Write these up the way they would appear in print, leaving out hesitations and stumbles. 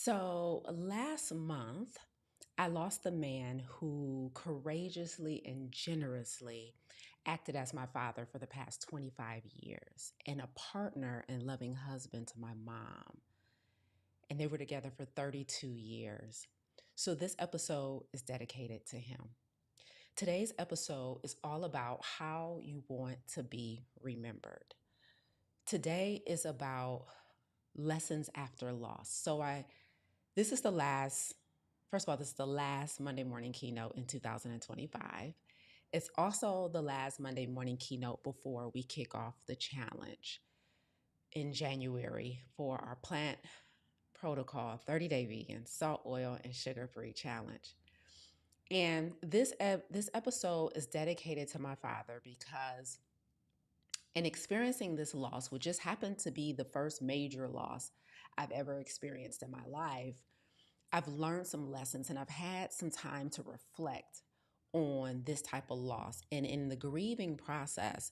So last month, I lost the man who courageously and generously acted as my father for the past 25 years and a partner and loving husband to my mom. And they were together for 32 years. So this episode is dedicated to him. Today's episode is all about how you want to be remembered. Today is about lessons after loss. This is the last, first of all, this is the last Monday morning keynote in 2025. It's also the last Monday morning keynote before we kick off the challenge in January for our plant protocol 30-day vegan, salt, oil, and sugar-free challenge. And this episode is dedicated to my father because in experiencing this loss, which just happened to be the first major loss I've ever experienced in my life, I've learned some lessons and I've had some time to reflect on this type of loss. And in the grieving process,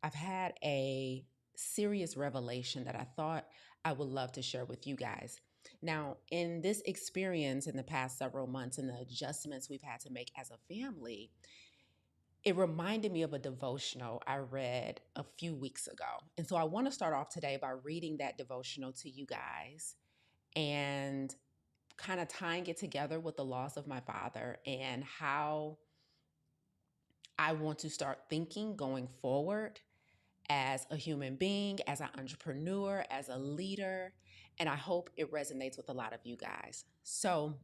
I've had a serious revelation that I thought I would love to share with you guys. Now, in this experience in the past several months and the adjustments we've had to make as a family, it reminded me of a devotional I read a few weeks ago. And so I want to start off today by reading that devotional to you guys and kind of tying it together with the loss of my father and how I want to start thinking going forward as a human being, as an entrepreneur, as a leader. And I hope it resonates with a lot of you guys. So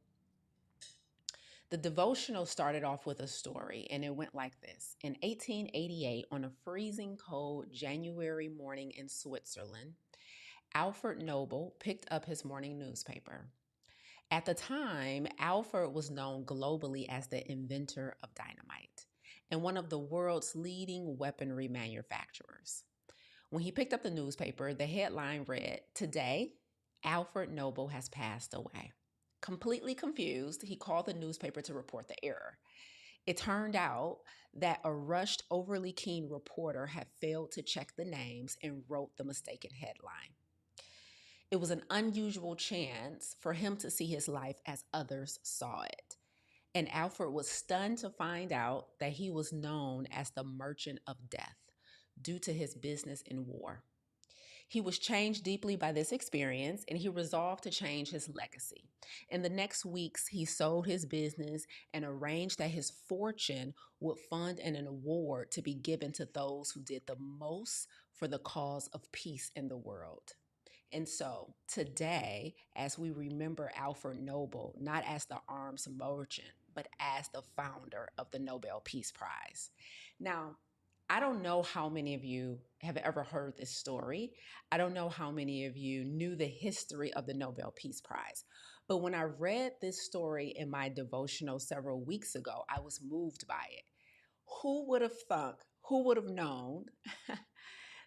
the devotional started off with a story, and it went like this. In 1888, on a freezing cold January morning in Switzerland, Alfred Nobel picked up his morning newspaper. At the time, Alfred was known globally as the inventor of dynamite and one of the world's leading weaponry manufacturers. When he picked up the newspaper, the headline read, "Today, Alfred Nobel has passed away." Completely confused, he called the newspaper to report the error. It turned out that a rushed, overly keen reporter had failed to check the names and wrote the mistaken headline. It was an unusual chance for him to see his life as others saw it. And Alfred was stunned to find out that he was known as the Merchant of Death due to his business in war. He was changed deeply by this experience, and he resolved to change his legacy. In the next weeks, he sold his business and arranged that his fortune would fund an award to be given to those who did the most for the cause of peace in the world. And so today, as we remember Alfred Nobel, not as the arms merchant, but as the founder of the Nobel Peace Prize. Now, I don't know how many of you have ever heard this story. I don't know how many of you knew the history of the Nobel Peace Prize. But when I read this story in my devotional several weeks ago, I was moved by it. Who would have thunk, who would have known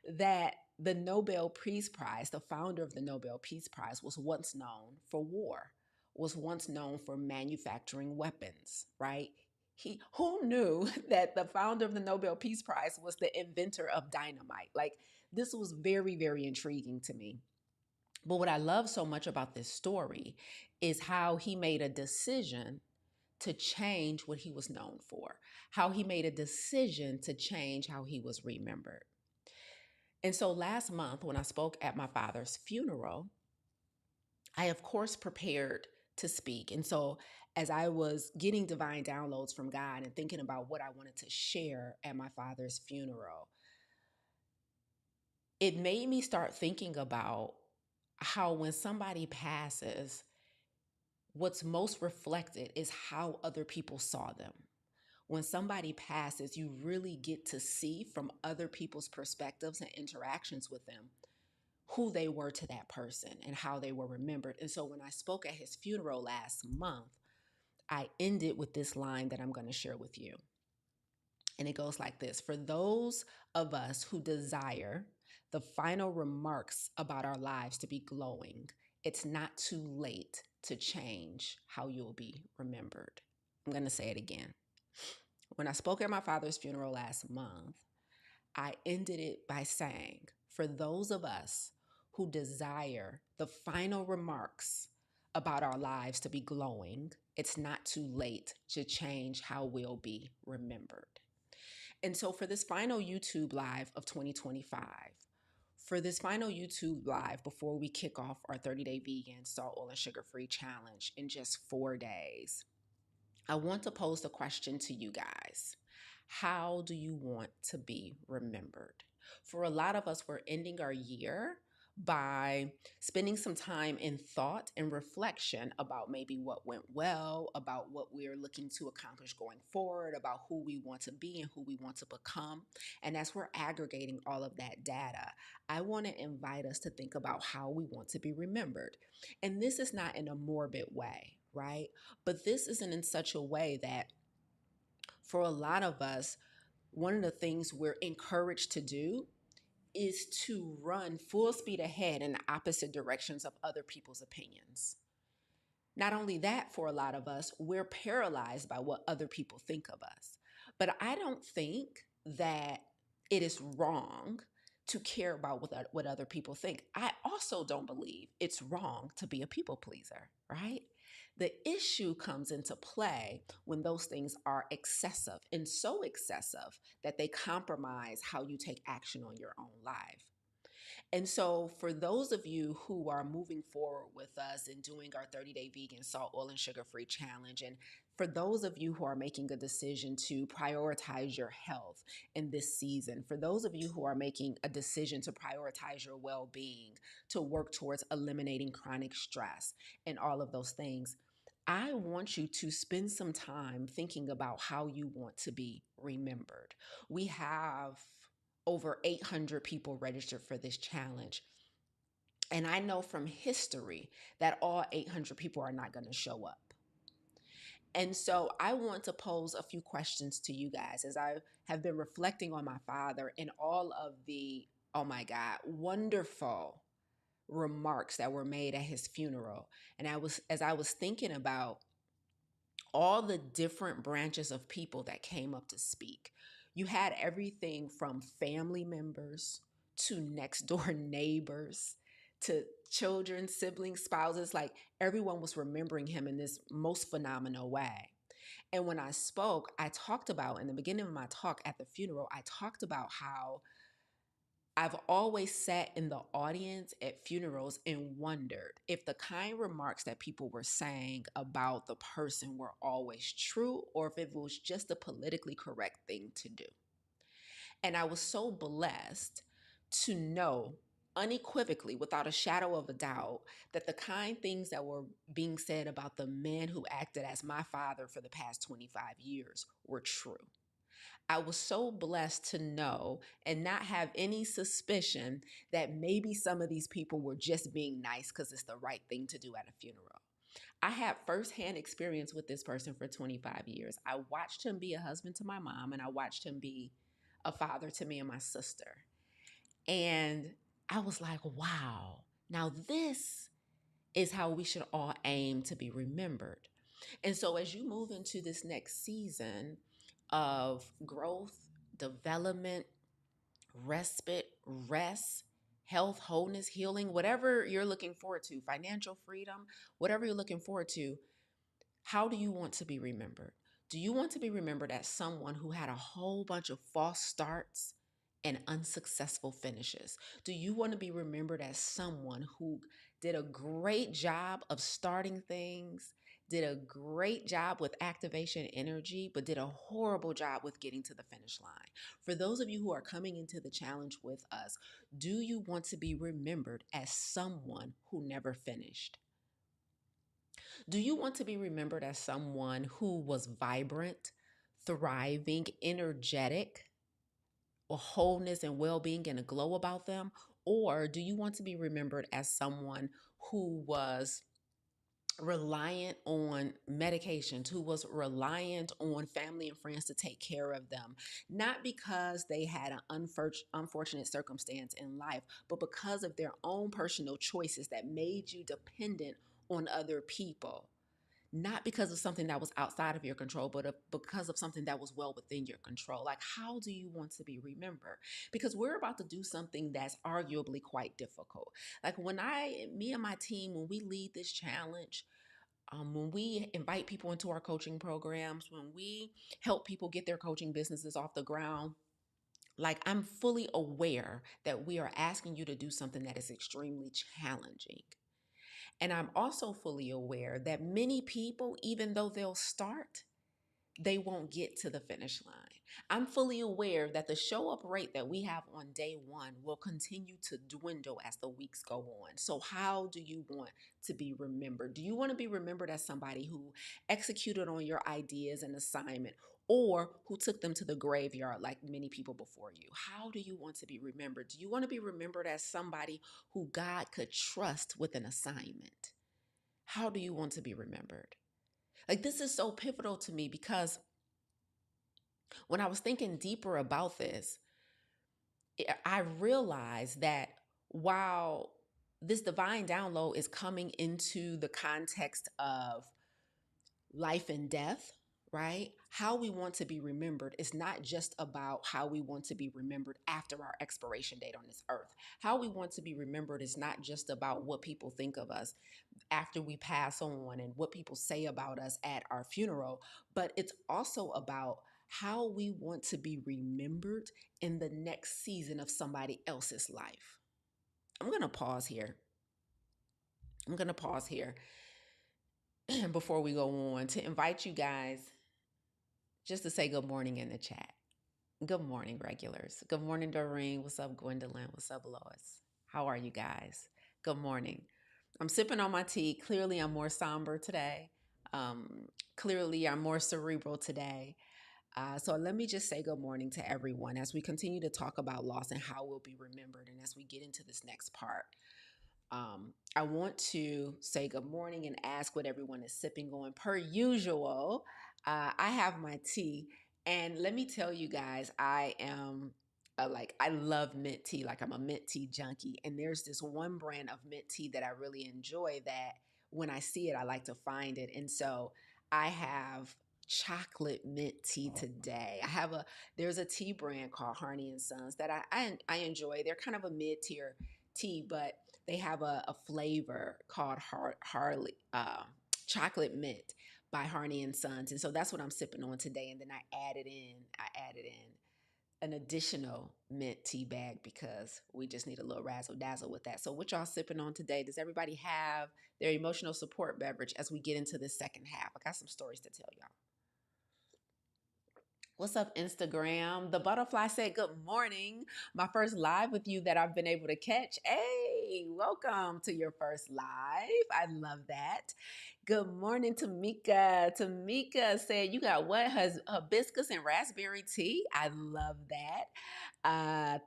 that the Nobel Peace Prize, the founder of the Nobel Peace Prize, was once known for war, was once known for manufacturing weapons, right? Who knew that the founder of the Nobel Peace Prize was the inventor of dynamite? Like, this was very, very intriguing to me. But what I love so much about this story is how he made a decision to change what he was known for, how he made a decision to change how he was remembered. And so last month, when I spoke at my father's funeral, I, of course, prepared to speak. And so as I was getting divine downloads from God and thinking about what I wanted to share at my father's funeral, it made me start thinking about how when somebody passes, what's most reflected is how other people saw them. When somebody passes, you really get to see from other people's perspectives and interactions with them who they were to that person and how they were remembered. And so when I spoke at his funeral last month, I ended with this line that I'm going to share with you. And it goes like this: for those of us who desire the final remarks about our lives to be glowing, it's not too late to change how you'll be remembered. I'm going to say it again. When I spoke at my father's funeral last month, I ended it by saying, for those of us who desire the final remarks about our lives to be glowing, it's not too late to change how we'll be remembered. And so for this final YouTube live of 2025, for this final YouTube live before we kick off our 30-day vegan, salt, oil, and sugar-free challenge in just 4 days, I want to pose the question to you guys. How do you want to be remembered? For a lot of us, we're ending our year by spending some time in thought and reflection about maybe what went well, about what we're looking to accomplish going forward, about who we want to be and who we want to become. And as we're aggregating all of that data, I want to invite us to think about how we want to be remembered. And this is not in a morbid way, right? But this isn't in such a way that for a lot of us, one of the things we're encouraged to do is to run full speed ahead in the opposite directions of other people's opinions. Not only that, for a lot of us, we're paralyzed by what other people think of us. But I don't think that it is wrong to care about what other people think. I also don't believe it's wrong to be a people pleaser, right? The issue comes into play when those things are excessive and so excessive that they compromise how you take action on your own life. And so, for those of you who are moving forward with us and doing our 30-day vegan, salt, oil, and sugar free challenge, and for those of you who are making a decision to prioritize your health in this season, for those of you who are making a decision to prioritize your well being, to work towards eliminating chronic stress and all of those things, I want you to spend some time thinking about how you want to be remembered. We have over 800 people registered for this challenge. And I know from history that all 800 people are not going to show up. And so I want to pose a few questions to you guys as I have been reflecting on my father and all of the, oh my God, wonderful remarks that were made at his funeral. And as I was thinking about all the different branches of people that came up to speak. You had everything from family members to next door neighbors to children, siblings, spouses. Like everyone was remembering him in this most phenomenal way. And when I spoke, I talked about, in the beginning of my talk at the funeral, I talked about how I've always sat in the audience at funerals and wondered if the kind remarks that people were saying about the person were always true or if it was just a politically correct thing to do. And I was so blessed to know unequivocally, without a shadow of a doubt, that the kind things that were being said about the man who acted as my father for the past 25 years were true. I was so blessed to know and not have any suspicion that maybe some of these people were just being nice because it's the right thing to do at a funeral. I had firsthand experience with this person for 25 years. I watched him be a husband to my mom, and I watched him be a father to me and my sister. And I was like, wow, now this is how we should all aim to be remembered. And so as you move into this next season of growth, development, respite, rest, health, wholeness, healing, whatever you're looking forward to, financial freedom, whatever you're looking forward to, how do you want to be remembered? Do you want to be remembered as someone who had a whole bunch of false starts and unsuccessful finishes? Do you want to be remembered as someone who did a great job of starting things, did a great job with activation energy, but did a horrible job with getting to the finish line? For those of you who are coming into the challenge with us, do you want to be remembered as someone who never finished? Do you want to be remembered as someone who was vibrant, thriving, energetic, or wholeness and well-being and a glow about them? Or do you want to be remembered as someone who was reliant on medications, who was reliant on family and friends to take care of them, not because they had an unfortunate circumstance in life, but because of their own personal choices that made you dependent on other people not because of something that was outside of your control, but because of something that was well within your control. Like, how do you want to be remembered? Because we're about to do something that's arguably quite difficult. Like me and my team, when we lead this challenge, when we invite people into our coaching programs, when we help people get their coaching businesses off the ground, like, I'm fully aware that we are asking you to do something that is extremely challenging. And I'm also fully aware that many people, even though they'll start, they won't get to the finish line. I'm fully aware that the show up rate that we have on day one will continue to dwindle as the weeks go on. So, how do you want to be remembered? Do you want to be remembered as somebody who executed on your ideas and assignment, or who took them to the graveyard like many people before you? How do you want to be remembered? Do you want to be remembered as somebody who God could trust with an assignment? How do you want to be remembered? Like, this is so pivotal to me because when I was thinking deeper about this, I realized that while this divine download is coming into the context of life and death, right? How we want to be remembered is not just about how we want to be remembered after our expiration date on this earth. How we want to be remembered is not just about what people think of us after we pass on and what people say about us at our funeral, but it's also about how we want to be remembered in the next season of somebody else's life. I'm going to pause here. I'm going to pause here before we go on to invite you guys just to say good morning in the chat. Good morning, regulars. Good morning, Doreen. What's up, Gwendolyn? What's up, Lois? How are you guys? Good morning. I'm sipping on my tea. Clearly, I'm more somber today. Clearly, I'm more cerebral today. So let me just say good morning to everyone as we continue to talk about loss and how we'll be remembered. And as we get into this next part, I want to say good morning and ask what everyone is sipping on. Per usual, I have my tea. And let me tell you guys, I am I love mint tea. Like, I'm a mint tea junkie. And there's this one brand of mint tea that I really enjoy that when I see it, I like to find it. And so I have chocolate mint tea today. There's a tea brand called Harney and Sons that I enjoy. They're kind of a mid-tier tea, but they have a flavor called chocolate mint by Harney and Sons. And so that's what I'm sipping on today. And then I added in an additional mint tea bag because we just need a little razzle dazzle with that. So what y'all sipping on today? Does everybody have their emotional support beverage as we get into the second half? I got some stories to tell y'all. What's up, Instagram? The butterfly said, good morning. My first live with you that I've been able to catch. Hey, welcome to your first live. I love that. Good morning, Tamika. Tamika said, you got what? Hibiscus and raspberry tea? I love that.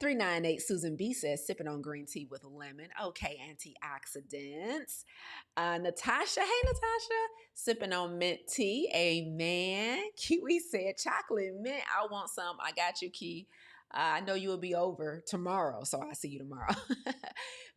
398 Susan B says, sipping on green tea with lemon. Okay, antioxidants. Natasha, hey, Natasha, sipping on mint tea. Amen. Kiwi said, chocolate mint. I want some. I got you, Key. I know you will be over tomorrow, so I'll see you tomorrow.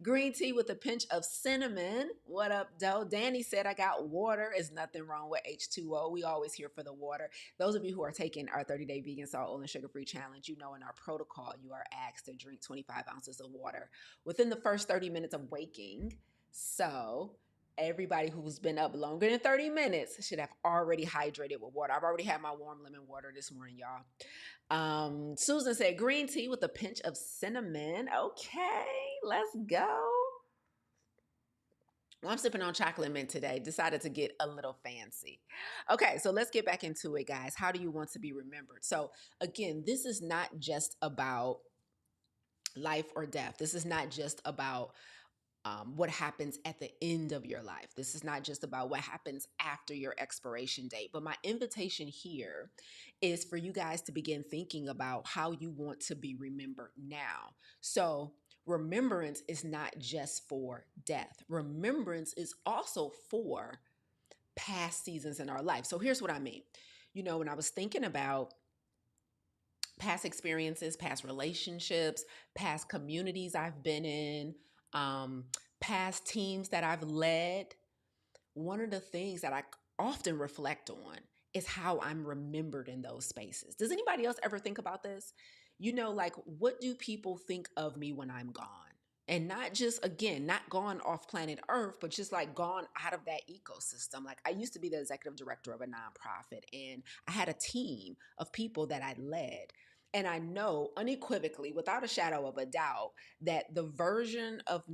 Green tea with a pinch of cinnamon. What up, Doe? Danny said, I got water. There's nothing wrong with H2O. We always here for the water. Those of you who are taking our 30-day vegan, salt, oil, and sugar-free challenge, you know in our protocol, you are asked to drink 25 ounces of water within the first 30 minutes of waking. So everybody who's been up longer than 30 minutes should have already hydrated with water. I've already had my warm lemon water this morning, y'all. Susan said green tea with a pinch of cinnamon. Okay, let's go. Well, I'm sipping on chocolate mint today. Decided to get a little fancy. Okay, so let's get back into it, guys. How do you want to be remembered? So again, this is not just about life or death. This is not just about what happens at the end of your life. This is not just about what happens after your expiration date. But my invitation here is for you guys to begin thinking about how you want to be remembered now. So remembrance is not just for death. Remembrance is also for past seasons in our life. So here's what I mean. You know, when I was thinking about past experiences, past relationships, past communities I've been in, past teams that I've led, one of the things that I often reflect on is how I'm remembered in those spaces. Does anybody else ever think about this? Like, what do people think of me when I'm gone? And not just, again, not gone off planet Earth, but just like gone out of that ecosystem. Like, I used to be the executive director of a nonprofit, and I had a team of people that I led. And I know unequivocally, without a shadow of a doubt, that the version of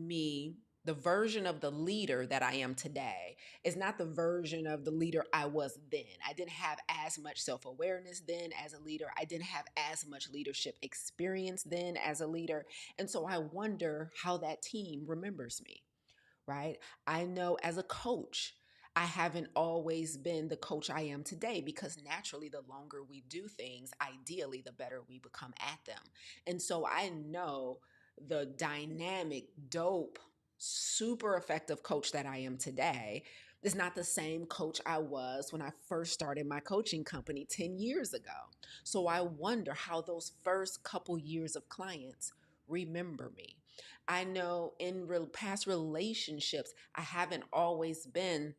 the leader that I am today is not the version of the leader I was then. I didn't have as much self awareness then as a leader. I didn't have as much leadership experience then as a leader. And so I wonder how that team remembers me, right? I know as a coach, I haven't always been the coach I am today because naturally, the longer we do things, ideally, the better we become at them. And so I know the dynamic, dope, super effective coach that I am today is not the same coach I was when I first started my coaching company 10 years ago. So I wonder how those first couple years of clients remember me. I know in past relationships, I haven't always been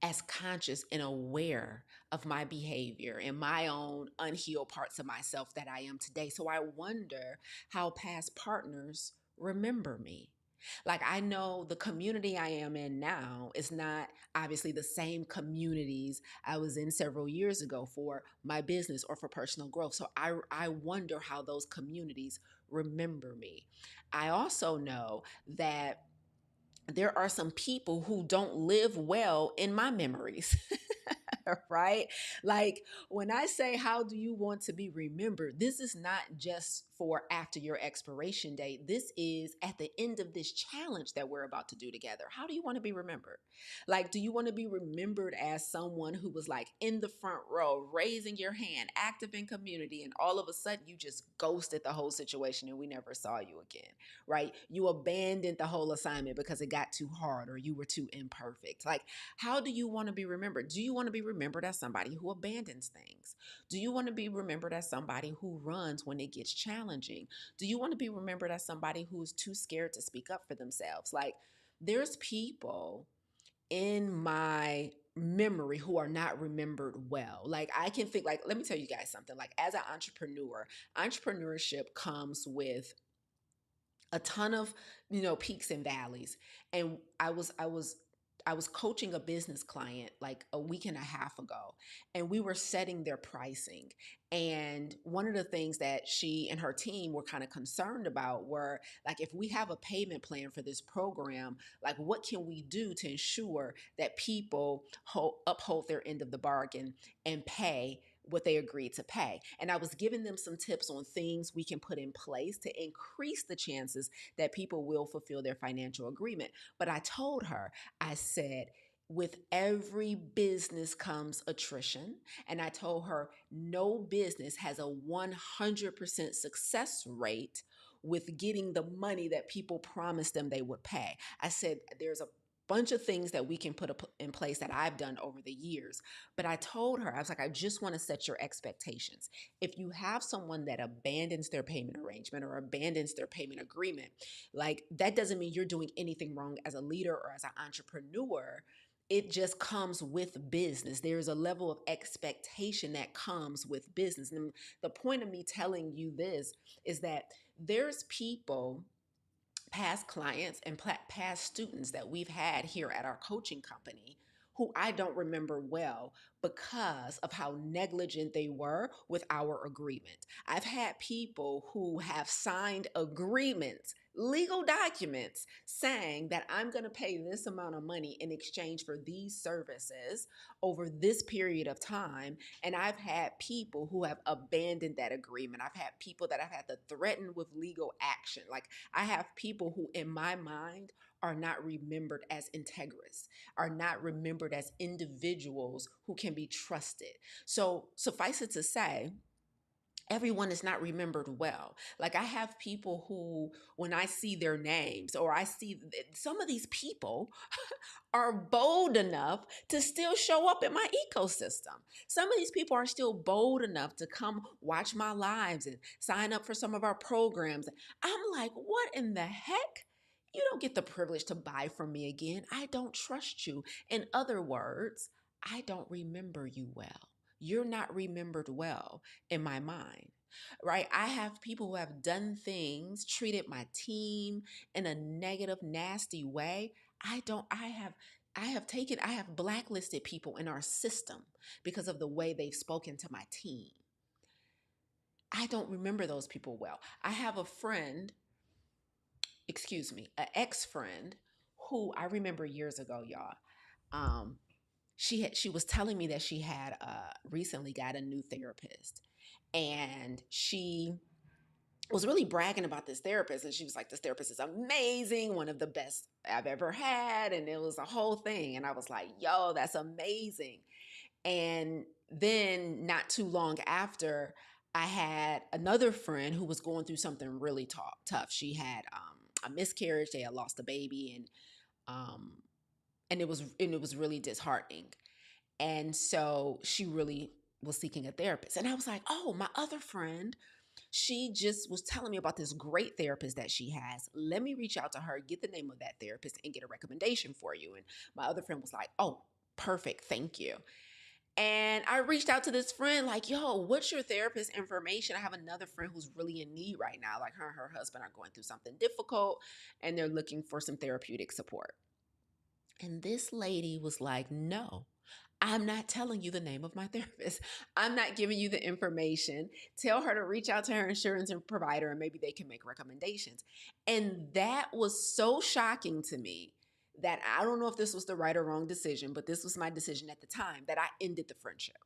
as conscious and aware of my behavior and my own unhealed parts of myself that I am today. So I wonder how past partners remember me. Like, I know the community I am in now is not obviously the same communities I was in several years ago for my business or for personal growth. So I wonder how those communities remember me. I also know that there are some people who don't live well in my memories. Right? Like, when I say, how do you want to be remembered? This is not just for after your expiration date. This is at the end of this challenge that we're about to do together. How do you want to be remembered? Like, do you want to be remembered as someone who was like in the front row, raising your hand, active in community, and all of a sudden you just ghosted the whole situation and we never saw you again, right? You abandoned the whole assignment because it got too hard or you were too imperfect. Like, how do you want to be remembered? Do you want to be remembered as somebody who abandons things? Do you want to be remembered as somebody who runs when it gets challenging? Do you want to be remembered as somebody who's too scared to speak up for themselves? Like, there's people in my memory who are not remembered well. Like, I can think, like, let me tell you guys something. Like, as an entrepreneur, entrepreneurship comes with a ton of, peaks and valleys. And I was coaching a business client like a week and a half ago, and we were setting their pricing. And one of the things that she and her team were kind of concerned about were like, if we have a payment plan for this program, like, what can we do to ensure that people uphold their end of the bargain and pay what they agreed to pay? And I was giving them some tips on things we can put in place to increase the chances that people will fulfill their financial agreement. But I told her, I said, with every business comes attrition. And I told her, no business has a 100% success rate with getting the money that people promised them they would pay. I said, there's a bunch of things that we can put in place that I've done over the years. But I told her, I was like, I just want to set your expectations. If you have someone that abandons their payment arrangement or abandons their payment agreement, like, that doesn't mean you're doing anything wrong as a leader or as an entrepreneur. It just comes with business. There's a level of expectation that comes with business. And the point of me telling you this is that there's people, past clients and past students that we've had here at our coaching company who I don't remember well because of how negligent they were with our agreement. I've had people who have signed agreements, legal documents, saying that I'm going to pay this amount of money in exchange for these services over this period of time. And I've had people who have abandoned that agreement. I've had people that I've had to threaten with legal action. Like, I have people who, in my mind, are not remembered as integrous, are not remembered as individuals who can be trusted. So suffice it to say, everyone is not remembered well. Like, I have people who, when I see their names or I see some of these people are bold enough to still show up in my ecosystem. Some of these people are still bold enough to come watch my lives and sign up for some of our programs. I'm like, what in the heck? You don't get the privilege to buy from me again. I don't trust you. In other words, I don't remember you well. You're not remembered well in my mind, right? I have people who have done things, treated my team in a negative, nasty way. I have blacklisted people in our system because of the way they've spoken to my team. I don't remember those people well. I have a friend, excuse me, an ex-friend who I remember years ago, y'all. Um, she was telling me that she had recently got a new therapist, and she was really bragging about this therapist, and she was like, this therapist is amazing, one of the best I've ever had, and it was a whole thing. And I was like, yo, that's amazing. And then not too long after, I had another friend who was going through something really tough. She had a miscarriage, they had lost a baby, um, and it was really disheartening. And so she really was seeking a therapist. And I was like, oh, my other friend, she just was telling me about this great therapist that she has. Let me reach out to her, get the name of that therapist, and get a recommendation for you. And my other friend was like, oh, perfect. Thank you. And I reached out to this friend, like, yo, what's your therapist information? I have another friend who's really in need right now. Like her and her husband are going through something difficult, and they're looking for some therapeutic support. And this lady was like, no, I'm not telling you the name of my therapist. I'm not giving you the information. Tell her to reach out to her insurance and provider, and maybe they can make recommendations. And that was so shocking to me that I don't know if this was the right or wrong decision, but this was my decision at the time, that I ended the friendship.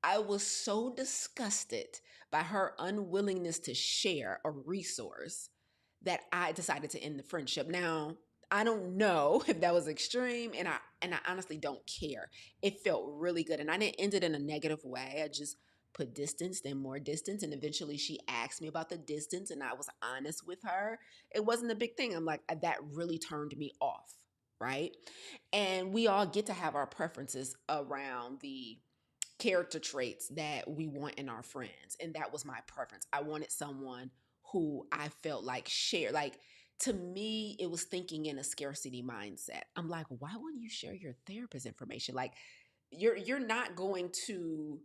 I was so disgusted by her unwillingness to share a resource that I decided to end the friendship. Now, I don't know if that was extreme, and I honestly don't care. It felt really good, and I didn't end it in a negative way. I just put distance, then more distance, and eventually she asked me about the distance, and I was honest with her. It wasn't a big thing. I'm like, that really turned me off, right? And we all get to have our preferences around the character traits that we want in our friends. And that was my preference. I wanted someone who I felt like shared. Like, to me, it was thinking in a scarcity mindset. I'm like, why wouldn't you share your therapist information? Like, you're not going to,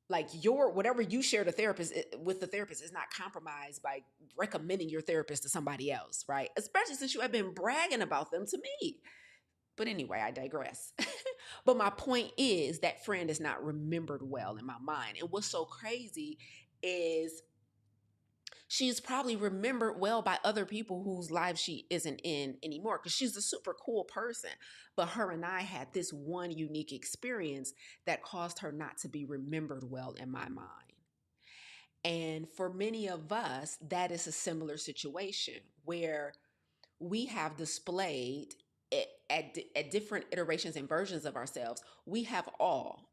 like, your whatever you share with the therapist is not compromised by recommending your therapist to somebody else, right? Especially since you have been bragging about them to me. But anyway, I digress. But my point is that friend is not remembered well in my mind. And what's so crazy is she's probably remembered well by other people whose lives she isn't in anymore, because she's a super cool person. But her and I had this one unique experience that caused her not to be remembered well in my mind. And for many of us, that is a similar situation where we have displayed at different iterations and versions of ourselves. We have all,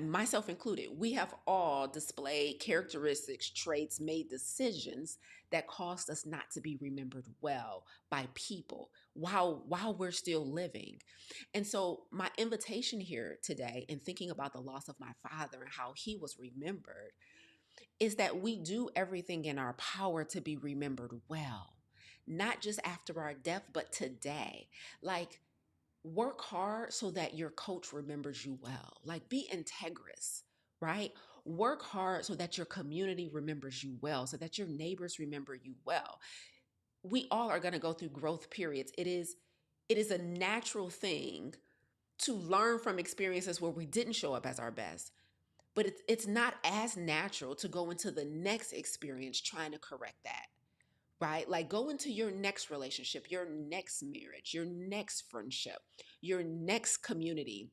myself included, we have all displayed characteristics, traits, made decisions that caused us not to be remembered well by people while we're still living. And so my invitation here today, in thinking about the loss of my father and how he was remembered, is that we do everything in our power to be remembered well, not just after our death, but today. Like, work hard so that your coach remembers you well. Like, be integrous, right? Work hard so that your community remembers you well, so that your neighbors remember you well. We all are going to go through growth periods. It is a natural thing to learn from experiences where we didn't show up as our best, but it's not as natural to go into the next experience trying to correct that, right? Like, go into your next relationship, your next marriage, your next friendship, your next community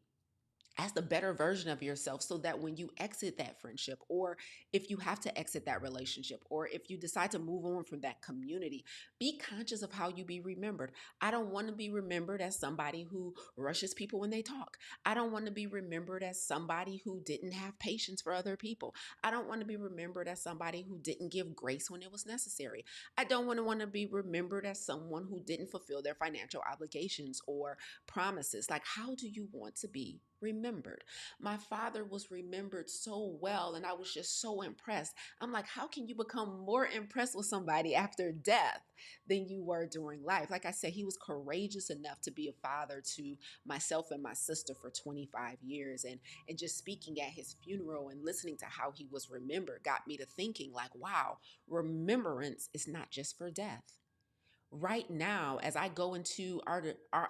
as the better version of yourself, so that when you exit that friendship, or if you have to exit that relationship, or if you decide to move on from that community, be conscious of how you be remembered. I don't want to be remembered as somebody who rushes people when they talk. I don't want to be remembered as somebody who didn't have patience for other people. I don't want to be remembered as somebody who didn't give grace when it was necessary. I don't want to be remembered as someone who didn't fulfill their financial obligations or promises. Like, how do you want to be remembered? remembered. My father was remembered so well, and I was just so impressed. I'm like, how can you become more impressed with somebody after death than you were during life? Like I said, he was courageous enough to be a father to myself and my sister for 25 years. And just speaking at his funeral and listening to how he was remembered got me to thinking, like, wow, remembrance is not just for death. Right now, as I go into our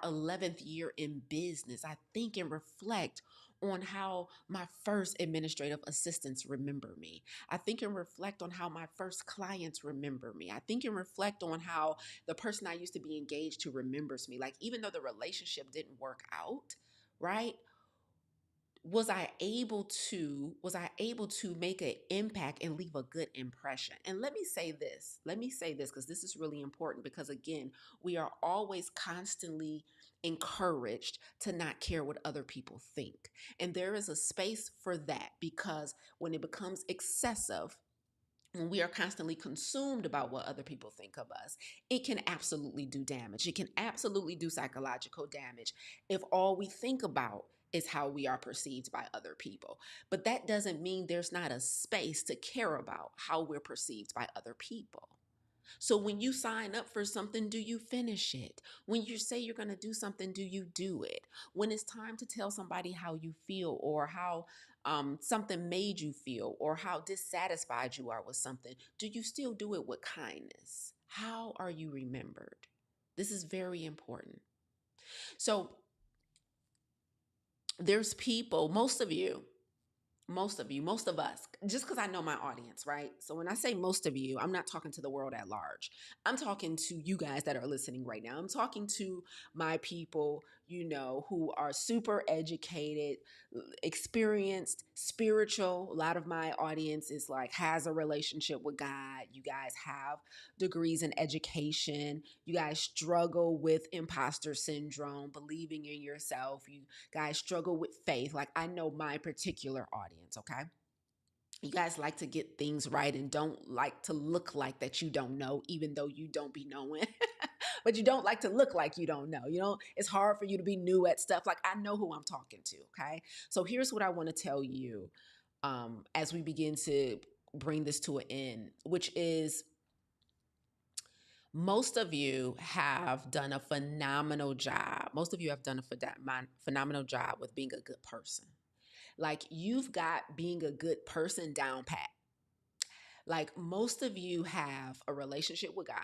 11th year in business, I think and reflect on how my first administrative assistants remember me. I think and reflect on how my first clients remember me. I think and reflect on how the person I used to be engaged to remembers me. Like, even though the relationship didn't work out, right? Was I able to make an impact and leave a good impression? And let me say this because this is really important, because again, we are always constantly encouraged to not care what other people think, and there is a space for that, because when it becomes excessive, when we are constantly consumed about what other people think of us, it can absolutely do damage. It can absolutely do psychological damage if all we think about is how we are perceived by other people. But that doesn't mean there's not a space to care about how we're perceived by other people. So when you sign up for something, do you finish it? When you say you're going to do something, do you do it? When it's time to tell somebody how you feel, or how something made you feel, or how dissatisfied you are with something, do you still do it with kindness? How are you remembered? This is very important. So there's people, most of us, just because I know my audience, right? So when I say most of you, I'm not talking to the world at large. I'm talking to you guys that are listening right now. I'm talking to my people, who are super educated, experienced, spiritual. A lot of my audience is like, has a relationship with God. You guys have degrees in education. You guys struggle with imposter syndrome, believing in yourself. You guys struggle with faith. Like, I know my particular audience, okay? You guys like to get things right and don't like to look like that you don't know, even though you don't be knowing. But you don't like to look like you don't know. It's hard for you to be new at stuff. Like, I know who I'm talking to, okay? So here's what I want to tell you as we begin to bring this to an end, which is, most of you have done a phenomenal job. Most of you have done a phenomenal job with being a good person. Like, you've got being a good person down pat. Like, most of you have a relationship with God.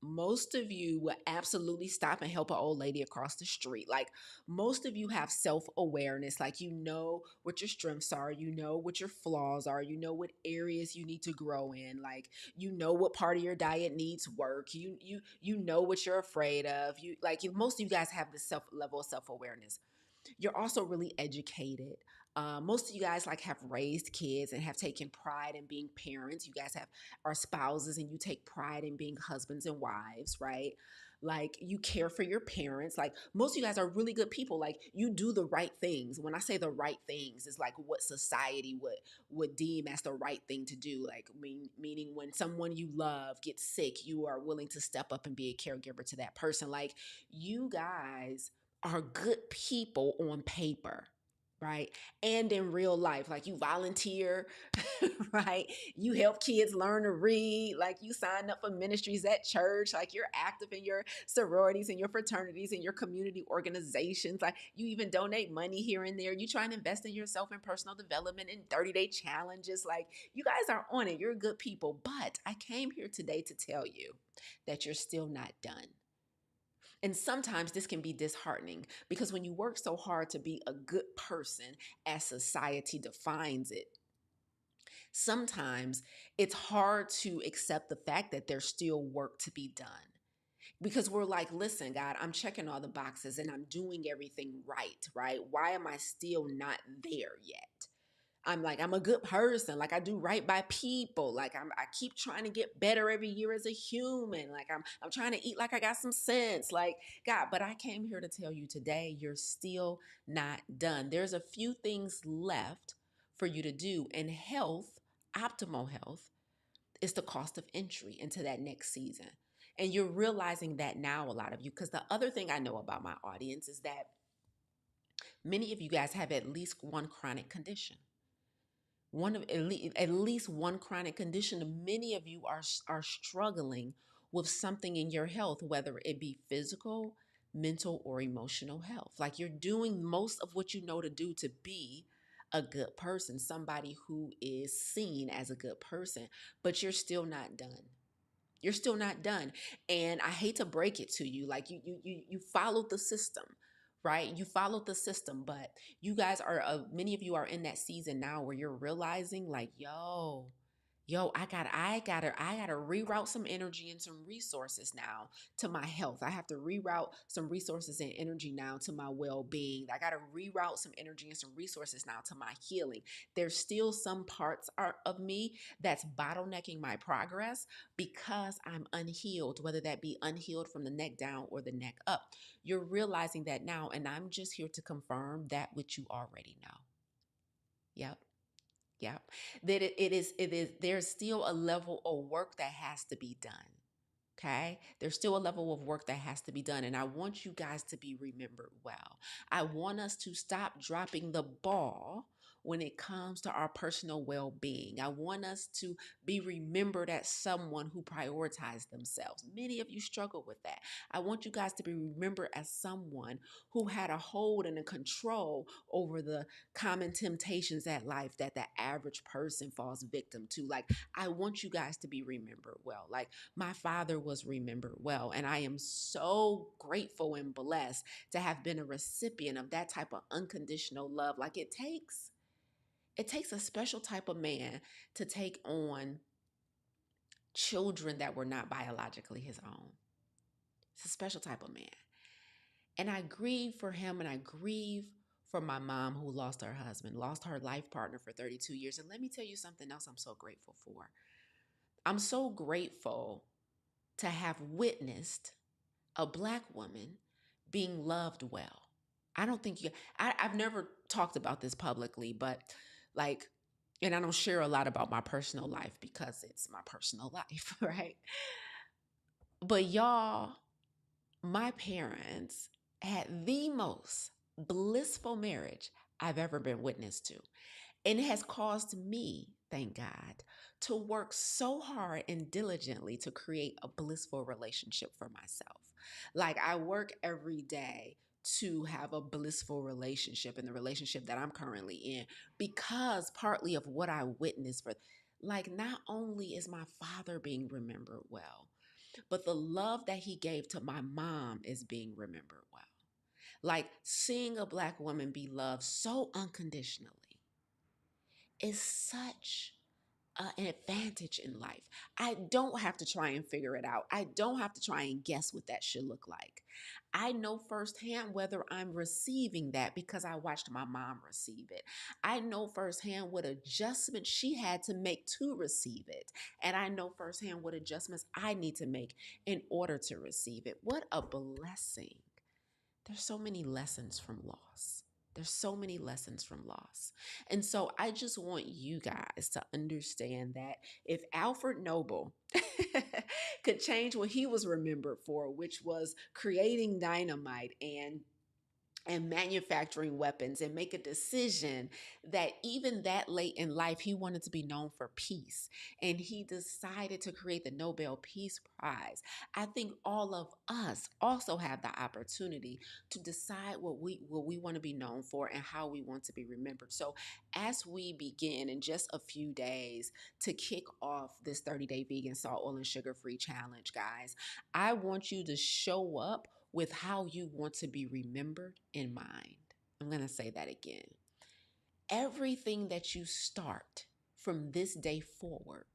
Most of you will absolutely stop and help an old lady across the street. Like, most of you have self-awareness. Like, you know what your strengths are, you know what your flaws are, you know what areas you need to grow in. Like, you know what part of your diet needs work. You know what you're afraid of. Most of you guys have this level of self-awareness. You're also really educated. Most of you guys have raised kids and have taken pride in being parents. You guys are spouses and you take pride in being husbands and wives, right? Like, you care for your parents. Like, most of you guys are really good people. Like, you do the right things. When I say the right things, it's like what society would deem as the right thing to do. Like, meaning when someone you love gets sick, you are willing to step up and be a caregiver to that person. Like, you guys are good people on paper, right? And in real life, like, you volunteer, right? You help kids learn to read, like, you sign up for ministries at church, like, you're active in your sororities and your fraternities and your community organizations, like, you even donate money here and there. You try and invest in yourself in personal development and 30-day challenges. Like, you guys are on it. You're good people. But I came here today to tell you that you're still not done. And sometimes this can be disheartening, because when you work so hard to be a good person as society defines it, sometimes it's hard to accept the fact that there's still work to be done. Because we're like, listen, God, I'm checking all the boxes and I'm doing everything right, right? Why am I still not there yet? I'm a good person. Like, I do right by people. Like, I keep trying to get better every year as a human. Like, I'm trying to eat like I got some sense. Like, God, but I came here to tell you today, you're still not done. There's a few things left for you to do. And health, optimal health, is the cost of entry into that next season. And you're realizing that now, a lot of you, because the other thing I know about my audience is that Many of you guys have at least one chronic condition. One of at least one chronic condition. Many of you are struggling with something in your health, whether it be physical, mental, or emotional health. Like you're doing most of what you know to do to be a good person, somebody who is seen as a good person, but you're still not done. You're still not done. And I hate to break it to you. Like you followed the system, right? You followed the system, but you guys are many of you are in that season now where you're realizing like, yo, I gotta reroute some energy and some resources now to my health. I have to reroute some resources and energy now to my well-being. I gotta reroute some energy and some resources now to my healing. There's still some parts of me that's bottlenecking my progress because I'm unhealed, whether that be unhealed from the neck down or the neck up. You're realizing that now, and I'm just here to confirm that which you already know. Yep. Yep. That it is, there's still a level of work that has to be done. Okay. There's still a level of work that has to be done. And I want you guys to be remembered well. I want us to stop dropping the ball when it comes to our personal well being. I want us to be remembered as someone who prioritized themselves. Many of you struggle with that. I want you guys to be remembered as someone who had a hold and a control over the common temptations at life that the average person falls victim to. Like, I want you guys to be remembered well. Like, my father was remembered well, and I am so grateful and blessed to have been a recipient of that type of unconditional love. Like, it takes a special type of man to take on children that were not biologically his own. It's a special type of man. And I grieve for him, and I grieve for my mom who lost her husband, lost her life partner for 32 years. And let me tell you something else I'm so grateful for. I'm so grateful to have witnessed a Black woman being loved well. I don't think I've never talked about this publicly, but like, and I don't share a lot about my personal life because it's my personal life, right? But y'all, my parents had the most blissful marriage I've ever been witness to. And it has caused me, thank God, to work so hard and diligently to create a blissful relationship for myself. Like, I work every day to have a blissful relationship in the relationship that I'm currently in because partly of what I witnessed for. Like, not only is my father being remembered well, but the love that he gave to my mom is being remembered well. Like, seeing a Black woman be loved so unconditionally is such an advantage in life. I don't have to try and figure it out. I don't have to try and guess what that should look like. I know firsthand whether I'm receiving that because I watched my mom receive it. I know firsthand what adjustments she had to make to receive it. And I know firsthand what adjustments I need to make in order to receive it. What a blessing. There's so many lessons from loss. There's so many lessons from loss. And so I just want you guys to understand that if Alfred Noble could change what he was remembered for, which was creating dynamite and manufacturing weapons, and make a decision that even that late in life, he wanted to be known for peace. And he decided to create the Nobel Peace Prize. I think all of us also have the opportunity to decide what we want to be known for and how we want to be remembered. So as we begin in just a few days to kick off this 30-day vegan, salt, oil, and sugar-free challenge, guys, I want you to show up with how you want to be remembered in mind. I'm going to say that again. Everything that you start from this day forward,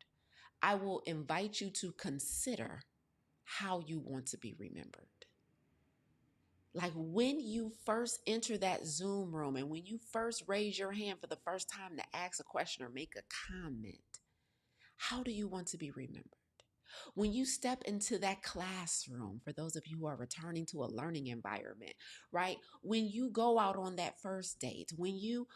I will invite you to consider how you want to be remembered. Like, when you first enter that Zoom room and when you first raise your hand for the first time to ask a question or make a comment, how do you want to be remembered? When you step into that classroom, for those of you who are returning to a learning environment, right? When you go out on that first date, when you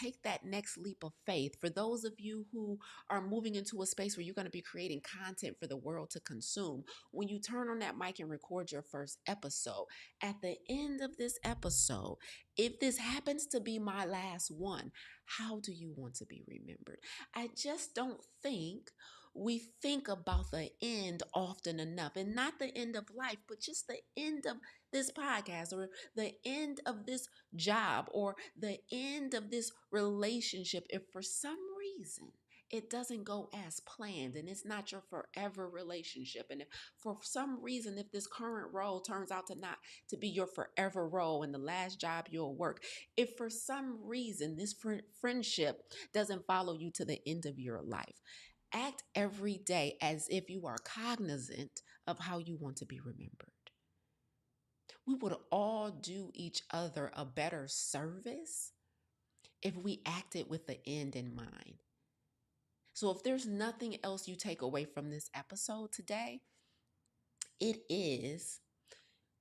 take that next leap of faith, for those of you who are moving into a space where you're going to be creating content for the world to consume, when you turn on that mic and record your first episode, at the end of this episode, if this happens to be my last one, how do you want to be remembered? I just don't think we think about the end often enough, and not the end of life, but just the end of this podcast, or the end of this job, or the end of this relationship. If for some reason it doesn't go as planned and it's not your forever relationship, and if for some reason, if this current role turns out to not to be your forever role and the last job you'll work, if for some reason this friendship doesn't follow you to the end of your life, act every day as if you are cognizant of how you want to be remembered. We would all do each other a better service if we acted with the end in mind. So if there's nothing else you take away from this episode today, it is,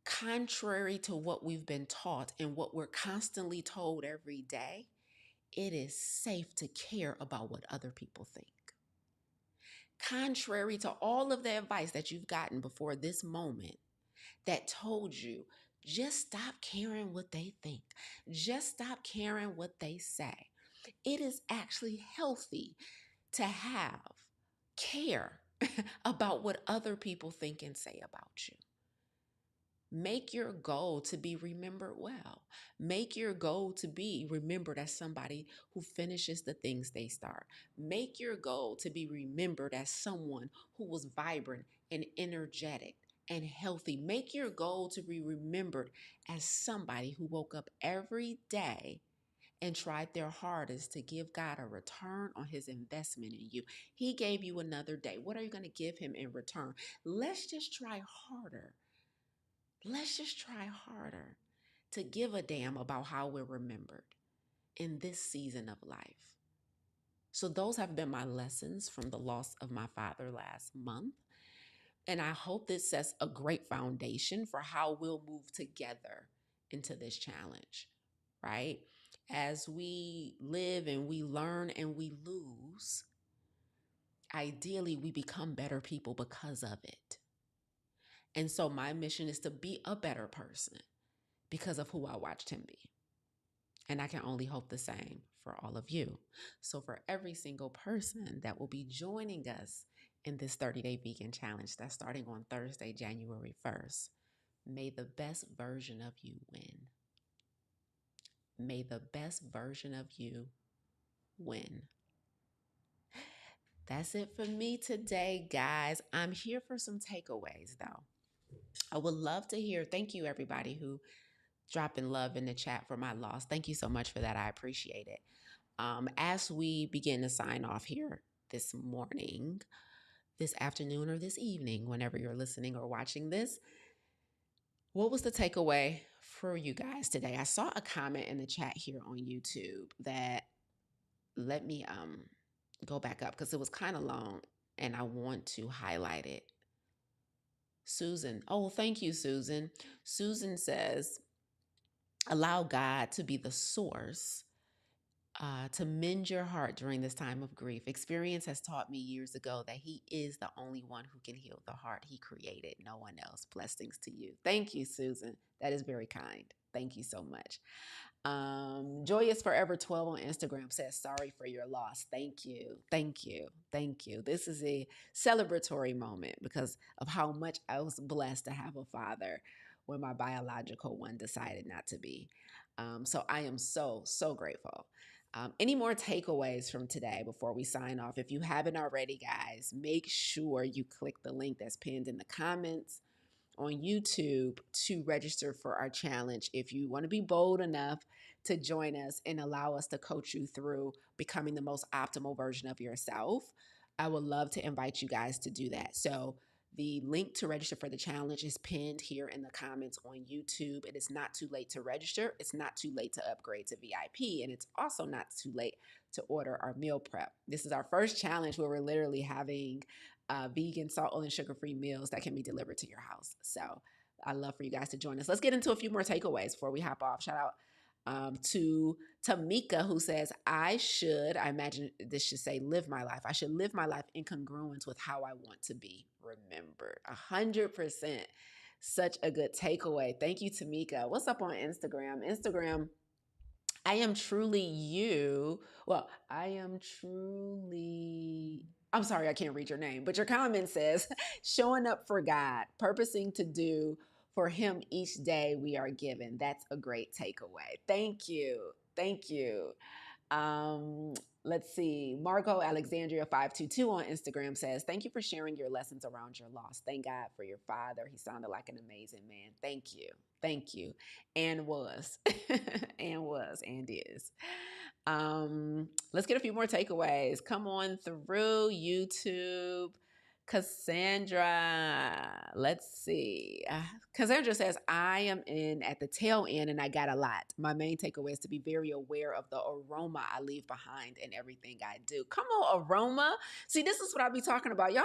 contrary to what we've been taught and what we're constantly told every day, it is safe to care about what other people think. Contrary to all of the advice that you've gotten before this moment that told you, just stop caring what they think, just stop caring what they say. It is actually healthy to have care about what other people think and say about you. Make your goal to be remembered well. Make your goal to be remembered as somebody who finishes the things they start. Make your goal to be remembered as someone who was vibrant and energetic and healthy. Make your goal to be remembered as somebody who woke up every day and tried their hardest to give God a return on his investment in you. He gave you another day. What are you going to give him in return? Let's just try harder. Let's just try harder to give a damn about how we're remembered in this season of life. So those have been my lessons from the loss of my father last month. And I hope this sets a great foundation for how we'll move together into this challenge, right? As we live and we learn and we lose, ideally we become better people because of it. And so my mission is to be a better person because of who I watched him be. And I can only hope the same for all of you. So for every single person that will be joining us in this 30-day vegan challenge that's starting on Thursday, January 1st, may the best version of you win. May the best version of you win. That's it for me today, guys. I'm here for some takeaways, though. I would love to hear. Thank you, everybody who dropping love in the chat for my loss. Thank you so much for that. I appreciate it. As we begin to sign off here this morning, this afternoon, or this evening, whenever you're listening or watching this, what was the takeaway for you guys today? I saw a comment in the chat here on YouTube that, let me go back up because it was kind of long and I want to highlight it. Susan. Oh, thank you, Susan. Susan says, allow God to be the source to mend your heart during this time of grief. Experience has taught me years ago that he is the only one who can heal the heart he created. No one else. Blessings to you. Thank you, Susan. That is very kind. Thank you so much. Joyous Forever 12 on Instagram says, sorry for your loss. Thank you. Thank you. Thank you. This is a celebratory moment because of how much I was blessed to have a father when my biological one decided not to be. So I am so, so grateful. Any more takeaways from today before we sign off? If you haven't already, guys, make sure you click the link that's pinned in the comments on YouTube to register for our challenge. If you want to be bold enough to join us and allow us to coach you through becoming the most optimal version of yourself, I would love to invite you guys to do that. So the link to register for the challenge is pinned here in the comments on YouTube. It is not too late to register. It's not too late to upgrade to VIP. And it's also not too late to order our meal prep. This is our first challenge where we're literally having vegan, salt, and sugar-free meals that can be delivered to your house. So I love for you guys to join us. Let's get into a few more takeaways before we hop off. Shout out to Tamika, who says, I imagine this should say live my life. I should live my life in congruence with how I want to be remembered. 100%. Such a good takeaway. Thank you, Tamika. What's up on Instagram? Instagram, I am truly you. Well, I am truly. I'm sorry, I can't read your name, but your comment says, showing up for God, purposing to do for Him each day we are given. That's a great takeaway. Thank you. Thank you. Um, let's see. Margot Alexandria 522 on Instagram says, thank you for sharing your lessons around your loss. Thank God for your father. He sounded like an amazing man. Thank you. Thank you. And was. and is. Let's get a few more takeaways. Come on through YouTube. Cassandra, let's see. Cassandra says, I am in at the tail end and I got a lot. My main takeaway is to be very aware of the aroma I leave behind in everything I do. Come on, aroma. See, this is what I be talking about. Y'all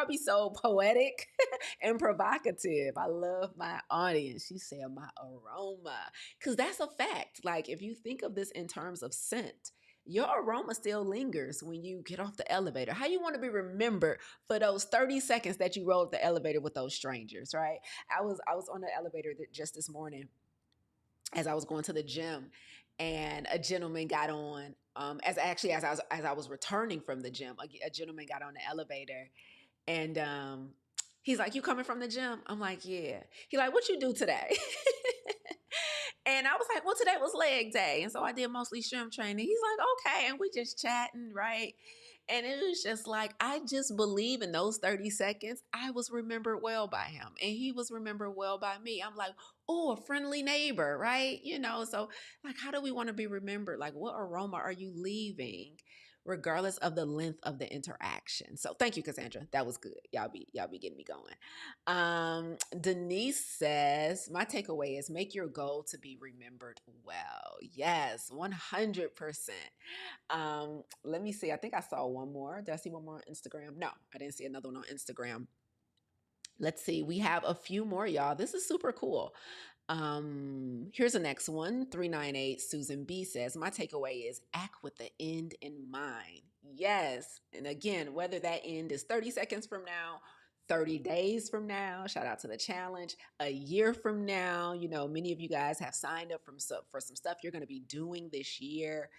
be so poetic and provocative. I love my audience. She said my aroma. Because that's a fact. Like if you think of this in terms of scent, your aroma still lingers when you get off the elevator. How you want to be remembered for those 30 seconds that you rode the elevator with those strangers, right? I was on the elevator just this morning as I was going to the gym, and a gentleman got on. As I was returning from the gym, a gentleman got on the elevator, and he's like, "You coming from the gym?" I'm like, "Yeah." He like, "What you do today?" And I was like, well, today was leg day. And so I did mostly strength training. He's like, okay. And we just chatting, right? And it was just like, I just believe in those 30 seconds, I was remembered well by him. And he was remembered well by me. I'm like, oh, a friendly neighbor, right? So like, how do we want to be remembered? Like, what aroma are you leaving? Regardless of the length of the interaction. So thank you, Cassandra. That was good. Y'all be getting me going. Denise says, my takeaway is make your goal to be remembered well. Yes, 100%. Let me see. I think I saw one more. Did I see one more on Instagram? No, I didn't see another one on Instagram. Let's see. We have a few more, y'all. This is super cool. Here's the next one. 398 Susan B says, my takeaway is act with the end in mind. Yes. And again, whether that end is 30 seconds from now, 30 days from now, shout out to the challenge, a year from now, many of you guys have signed up for some stuff you're going to be doing this year.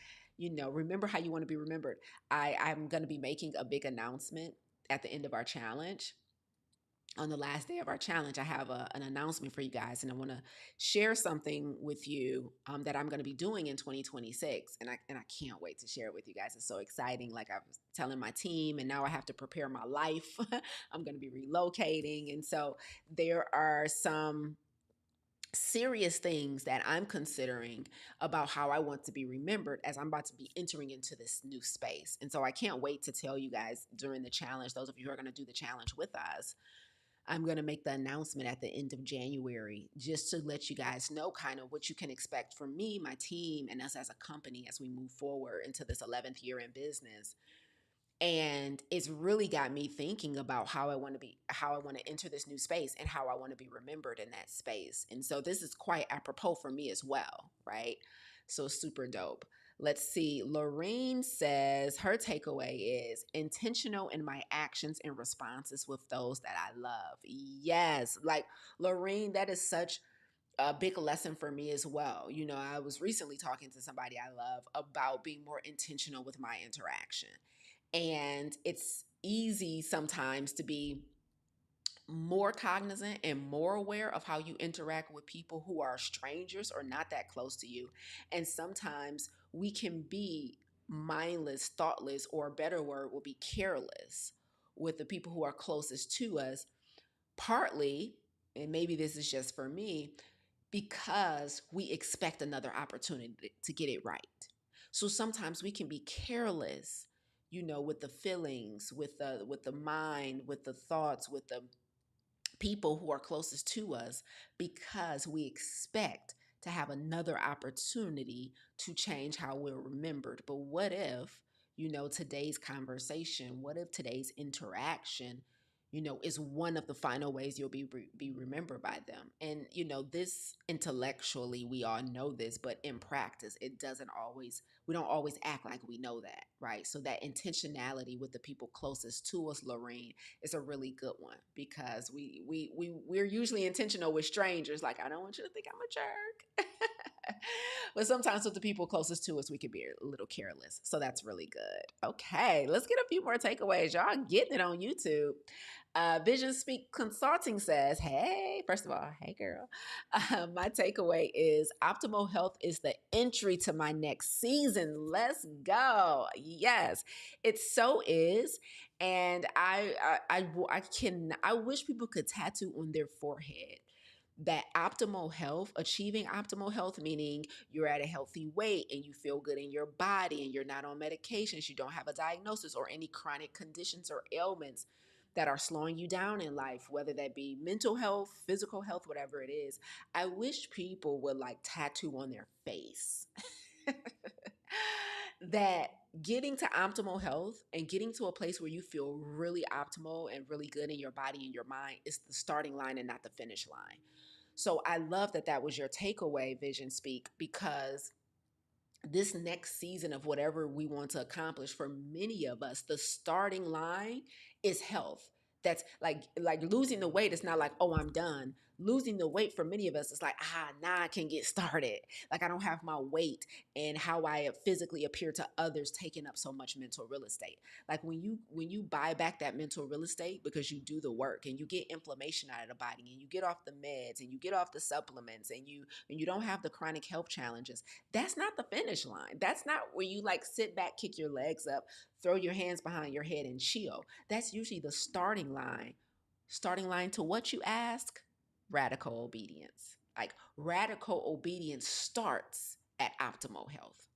Remember how you want to be remembered. I'm going to be making a big announcement at the end of our challenge. On the last day of our challenge, I have an announcement for you guys, and I want to share something with you that I'm going to be doing in 2026, and I can't wait to share it with you guys. It's so exciting. Like I was telling my team, and now I have to prepare my life. I'm going to be relocating, and so there are some serious things that I'm considering about how I want to be remembered as I'm about to be entering into this new space. And so I can't wait to tell you guys during the challenge, those of you who are going to do the challenge with us. I'm going to make the announcement at the end of January just to let you guys know kind of what you can expect from me, my team, and us as a company as we move forward into this 11th year in business. And it's really got me thinking about how I want to enter this new space and how I want to be remembered in that space. And so this is quite apropos for me as well, right? So super dope. Let's see. Lorene says her takeaway is intentional in my actions and responses with those that I love. Yes. Like Lorene, that is such a big lesson for me as well. I was recently talking to somebody I love about being more intentional with my interaction. And it's easy sometimes to be more cognizant and more aware of how you interact with people who are strangers or not that close to you. And sometimes we can be mindless, thoughtless, or a better word would be careless with the people who are closest to us, partly, and maybe this is just for me, because we expect another opportunity to get it right. So sometimes we can be careless, with the feelings, with the mind, with the thoughts, with the people who are closest to us, because we expect to have another opportunity to change how we're remembered. But what if today's conversation? What if today's interaction, is one of the final ways you'll be remembered by them? And this intellectually, we all know this, but in practice, it doesn't always. We don't always act like we know that, right? So that intentionality with the people closest to us, Lorraine, is a really good one, because we're usually intentional with strangers. Like, I don't want you to think I'm a jerk. But sometimes with the people closest to us, we can be a little careless. So that's really good. Okay, let's get a few more takeaways. Y'all getting it on YouTube. Vision Speak Consulting says, hey, first of all, hey, girl. My takeaway is optimal health is the entry to my next season. Let's go. Yes, it so is. And I wish people could tattoo on their forehead that optimal health, achieving optimal health, meaning you're at a healthy weight and you feel good in your body and you're not on medications, you don't have a diagnosis or any chronic conditions or ailments that are slowing you down in life, whether that be mental health, physical health, whatever it is. I wish people would like tattoo on their face that getting to optimal health and getting to a place where you feel really optimal and really good in your body and your mind is the starting line and not the finish line. So I love that that was your takeaway, Vision Speak, because this next season of whatever we want to accomplish, for many of us, the starting line is health. That's like losing the weight. It's not like, oh, I'm done. Losing the weight for many of us is like, now I can get started. Like, I don't have my weight and how I physically appear to others taking up so much mental real estate. Like, when you buy back that mental real estate because you do the work and you get inflammation out of the body and you get off the meds and you get off the supplements and you don't have the chronic health challenges, that's not the finish line. That's not where you like sit back, kick your legs up, throw your hands behind your head and chill. That's usually the starting line. Starting line to what, you ask? Radical obedience. Like, radical obedience starts at optimal health.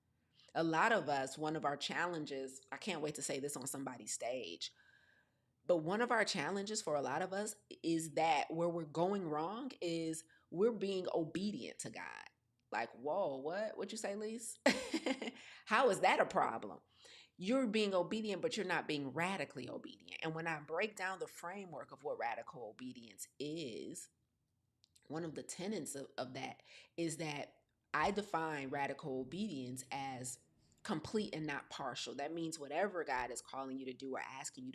A lot of us, one of our challenges, I can't wait to say this on somebody's stage, but one of our challenges for a lot of us is that where we're going wrong is we're being obedient to God. Like, whoa, what? What'd you say, Lise? How is that a problem? You're being obedient, but you're not being radically obedient. And when I break down the framework of what radical obedience is, one of the tenets of that is that I define radical obedience as complete and not partial. That means whatever God is calling you to do or asking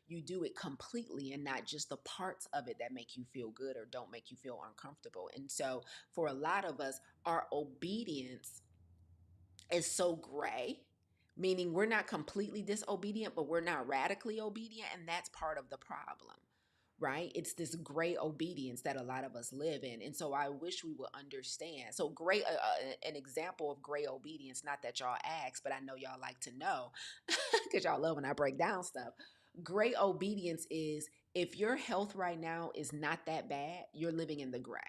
you do it completely and not just the parts of it that make you feel good or don't make you feel uncomfortable. And so for a lot of us, our obedience is so gray, meaning we're not completely disobedient, but we're not radically obedient. And that's part of the problem, right? It's this gray obedience that a lot of us live in. And so I wish we would understand. So, an example of gray obedience, not that y'all ask, but I know y'all like to know because y'all love when I break down stuff. Gray obedience is if your health right now is not that bad, you're living in the gray.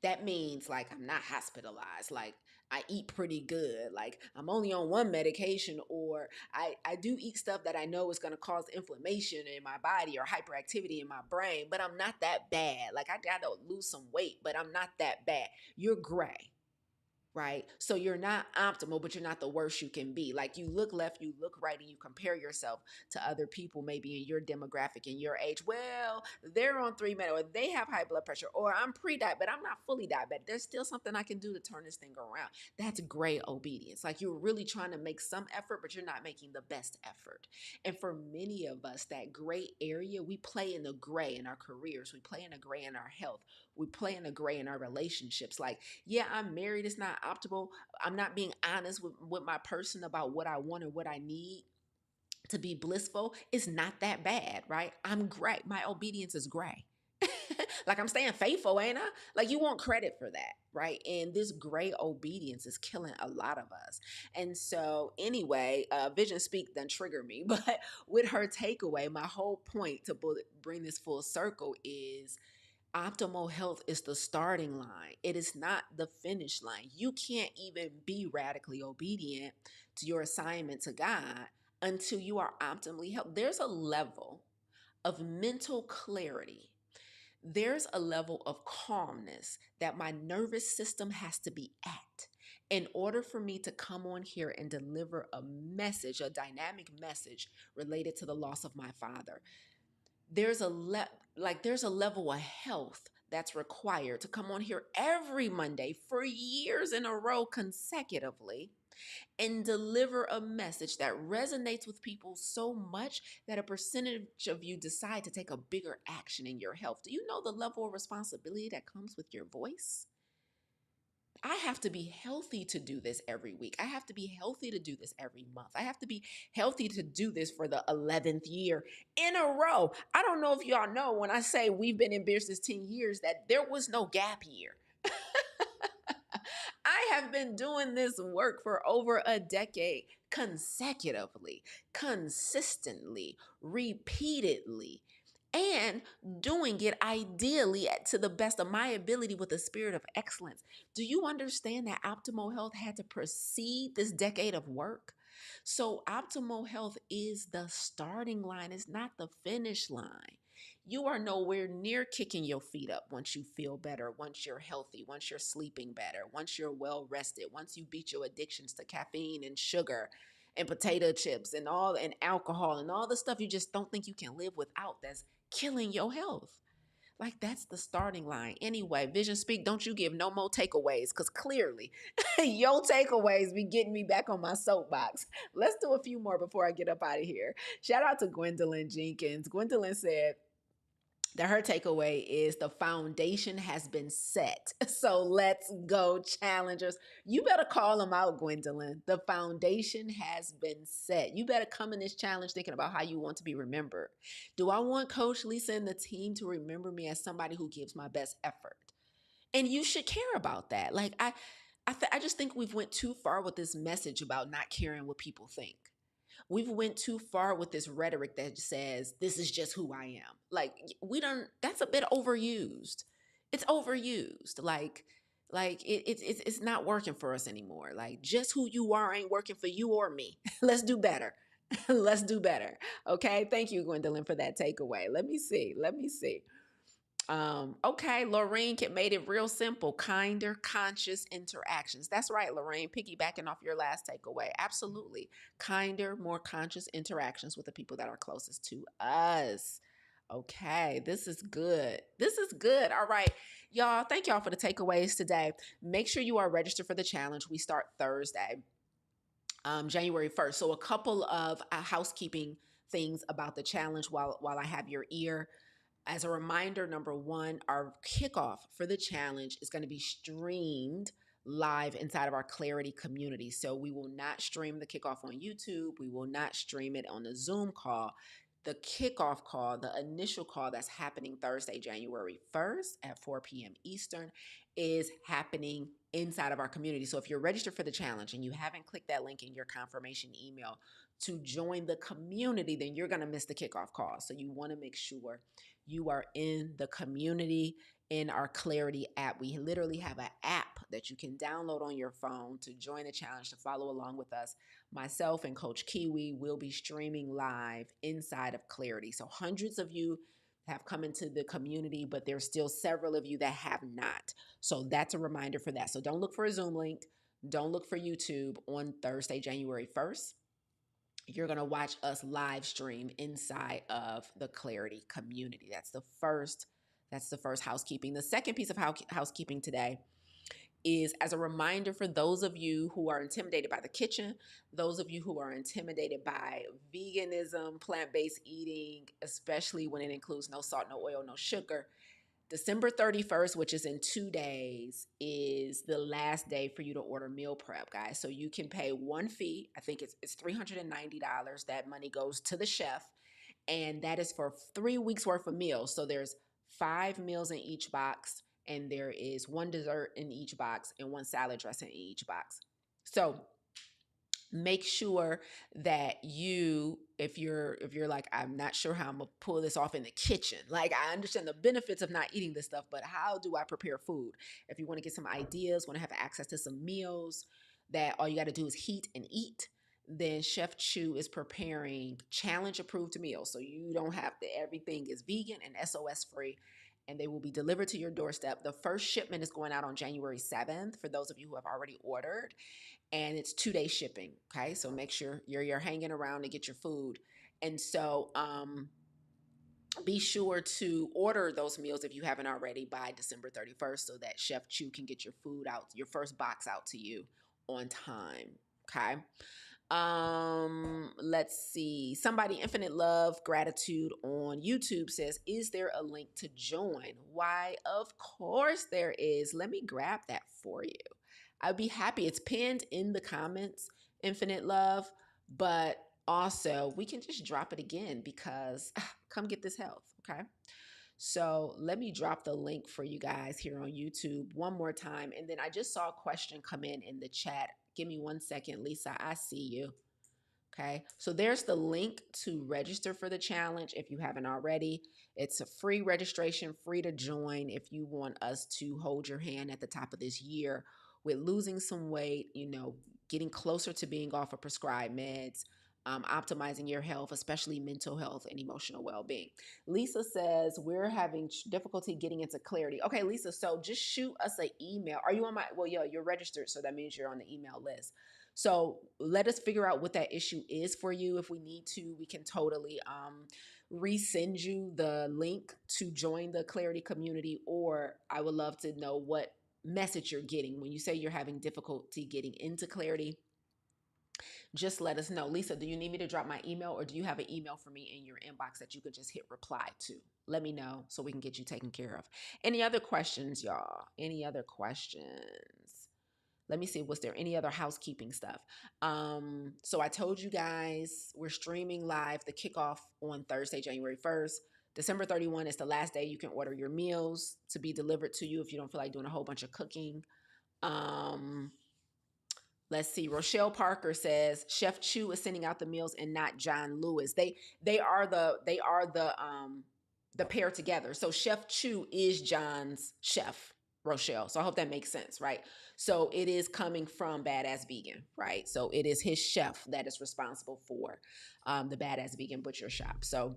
That means like I'm not hospitalized, like I eat pretty good, like I'm only on one medication, or I do eat stuff that I know is going to cause inflammation in my body or hyperactivity in my brain, but I'm not that bad. Like, I got to lose some weight, but I'm not that bad. You're gray. Right? So you're not optimal, but you're not the worst you can be. Like, you look left, you look right, and you compare yourself to other people, maybe in your demographic, in your age. Well, they're on 3 meds, or they have high blood pressure, or I'm pre-diabetic, but I'm not fully diabetic. There's still something I can do to turn this thing around. That's gray obedience. Like, you're really trying to make some effort, but you're not making the best effort. And for many of us, that gray area, we play in the gray in our careers. We play in the gray in our health. We play in the gray in our relationships. Like, yeah, I'm married. It's not optimal. I'm not being honest with my person about what I want or what I need to be blissful. It's not that bad, right? I'm gray. My obedience is gray. Like, I'm staying faithful, ain't I? Like, you want credit for that, right? And this gray obedience is killing a lot of us. And so anyway, Vision Speak done trigger me, but with her takeaway, my whole point to bring this full circle is optimal health is the starting line. It is not the finish line. You can't even be radically obedient to your assignment to God until you are optimally healthy. There's a level of mental clarity. There's a level of calmness that my nervous system has to be at. In order for me to come on here and deliver a message, a dynamic message related to the loss of my father, there's there's a level of health that's required to come on here every Monday for years in a row consecutively and deliver a message that resonates with people so much that a percentage of you decide to take a bigger action in your health. Do you know the level of responsibility that comes with your voice? I have to be healthy to do this every week. I have to be healthy to do this every month. I have to be healthy to do this for the 11th year in a row. I don't know if y'all know when I say we've been in business 10 years that there was no gap year. I have been doing this work for over a decade consecutively, consistently, repeatedly, and doing it ideally to the best of my ability with a spirit of excellence. Do you understand that optimal health had to precede this decade of work? So, optimal health is the starting line, it's not the finish line. You are nowhere near kicking your feet up once you feel better, once you're healthy, once you're sleeping better, once you're well rested, once you beat your addictions to caffeine and sugar and potato chips and alcohol and all the stuff you just don't think you can live without that's killing your health. Like that's the starting line. Anyway, Vision Speak, don't you give no more takeaways because clearly your takeaways be getting me back on my soapbox. Let's do a few more before I get up out of here. Shout out to Gwendolyn Jenkins. Gwendolyn said, that her takeaway is the foundation has been set. So let's go, challengers. You better call them out, Gwendolyn. The foundation has been set. You better come in this challenge thinking about how you want to be remembered. Do I want Coach Lisa and the team to remember me as somebody who gives my best effort? And you should care about that. I just think we've went too far with this message about not caring what people think. We've went too far with this rhetoric that says this is just who I am. Like we don't. That's a bit overused. It's overused. It's not working for us anymore. Like just who you are ain't working for you or me. Let's do better. Let's do better. Okay. Thank you, Gwendolyn, for that takeaway. Let me see. Okay, Lorraine made it real simple. Kinder, conscious interactions. That's right, Lorraine, piggybacking off your last takeaway. Absolutely. Kinder, more conscious interactions with the people that are closest to us. Okay, this is good. This is good. All right, y'all, thank y'all for the takeaways today. Make sure you are registered for the challenge. We start Thursday, January 1st. So a couple of housekeeping things about the challenge while I have your ear. As a reminder, number one, our kickoff for the challenge is going to be streamed live inside of our Clarity community. So we will not stream the kickoff on YouTube. We will not stream it on the Zoom call. The kickoff call, the initial call that's happening Thursday, January 1st at 4 p.m. Eastern, is happening inside of our community. So if you're registered for the challenge and you haven't clicked that link in your confirmation email to join the community, then you're going to miss the kickoff call. So you want to make sure you are in the community in our Clarity app. We literally have an app that you can download on your phone to join the challenge, to follow along with us. Myself and Coach Kiwi will be streaming live inside of Clarity. So hundreds of you have come into the community, but there's still several of you that have not. So that's a reminder for that. So don't look for a Zoom link. Don't look for YouTube on Thursday, January 1st. You're going to watch us live stream inside of the Clarity community. That's the first housekeeping. The second piece of housekeeping today is as a reminder for those of you who are intimidated by the kitchen, those of you who are intimidated by veganism, plant-based eating, especially when it includes no salt, no oil, no sugar. December 31st, which is in 2 days, is the last day for you to order meal prep, guys. So you can pay one fee. I think it's $390. That money goes to the chef, and that is for 3 weeks worth of meals. So there's 5 meals in each box, and there is 1 dessert in each box and 1 salad dressing in each box. So make sure that if you're like, I'm not sure how I'm gonna pull this off in the kitchen. Like, I understand the benefits of not eating this stuff, but how do I prepare food? If you want to get some ideas, want to have access to some meals that all you got to do is heat and eat, then Chef Chu is preparing challenge approved meals. So you don't have to, everything is vegan and SOS free. and they will be delivered to your doorstep. The first shipment is going out on January 7th for those of you who have already ordered, and it's 2-day shipping. Okay, so make sure you're hanging around to get your food. And so be sure to order those meals if you haven't already by December 31st so that Chef Chu can get your food out, your first box out to you on time. Okay. Let's see. Somebody, Infinite Love Gratitude on YouTube says, is there a link to join? Why, of course there is. Let me grab that for you. I'd be happy. It's pinned in the comments, Infinite Love, but also we can just drop it again because come get this health. Okay. So let me drop the link for you guys here on YouTube one more time. And then I just saw a question come in the chat. Give me 1 second, Lisa. I see you. Okay, so there's the link to register for the challenge if you haven't already. It's a free registration, free to join if you want us to hold your hand at the top of this year with losing some weight, getting closer to being off of prescribed meds, optimizing your health, especially mental health and emotional well-being. Lisa says, we're having difficulty getting into clarity. Okay, Lisa, so just shoot us an email. Are you on you're registered, so that means you're on the email list. So let us figure out what that issue is for you. If we need to, we can totally resend you the link to join the Clarity community, or I would love to know what message you're getting. When you say you're having difficulty getting into Clarity, just let us know. Lisa, do you need me to drop my email, or do you have an email for me in your inbox that you could just hit reply to? Let me know so we can get you taken care of. Any other questions, y'all? Any other questions? Let me see, was there any other housekeeping stuff? So I told you guys we're streaming live the kickoff on Thursday, January 1st. December 31 is the last day you can order your meals to be delivered to you if you don't feel like doing a whole bunch of cooking. Let's see. Rochelle Parker says Chef Chu is sending out the meals and not John Lewis. They are the pair together. So Chef Chu is John's chef, Rochelle. So I hope that makes sense, right? So it is coming from Badass Vegan, right? So it is his chef that is responsible for the Badass Vegan Butcher Shop. So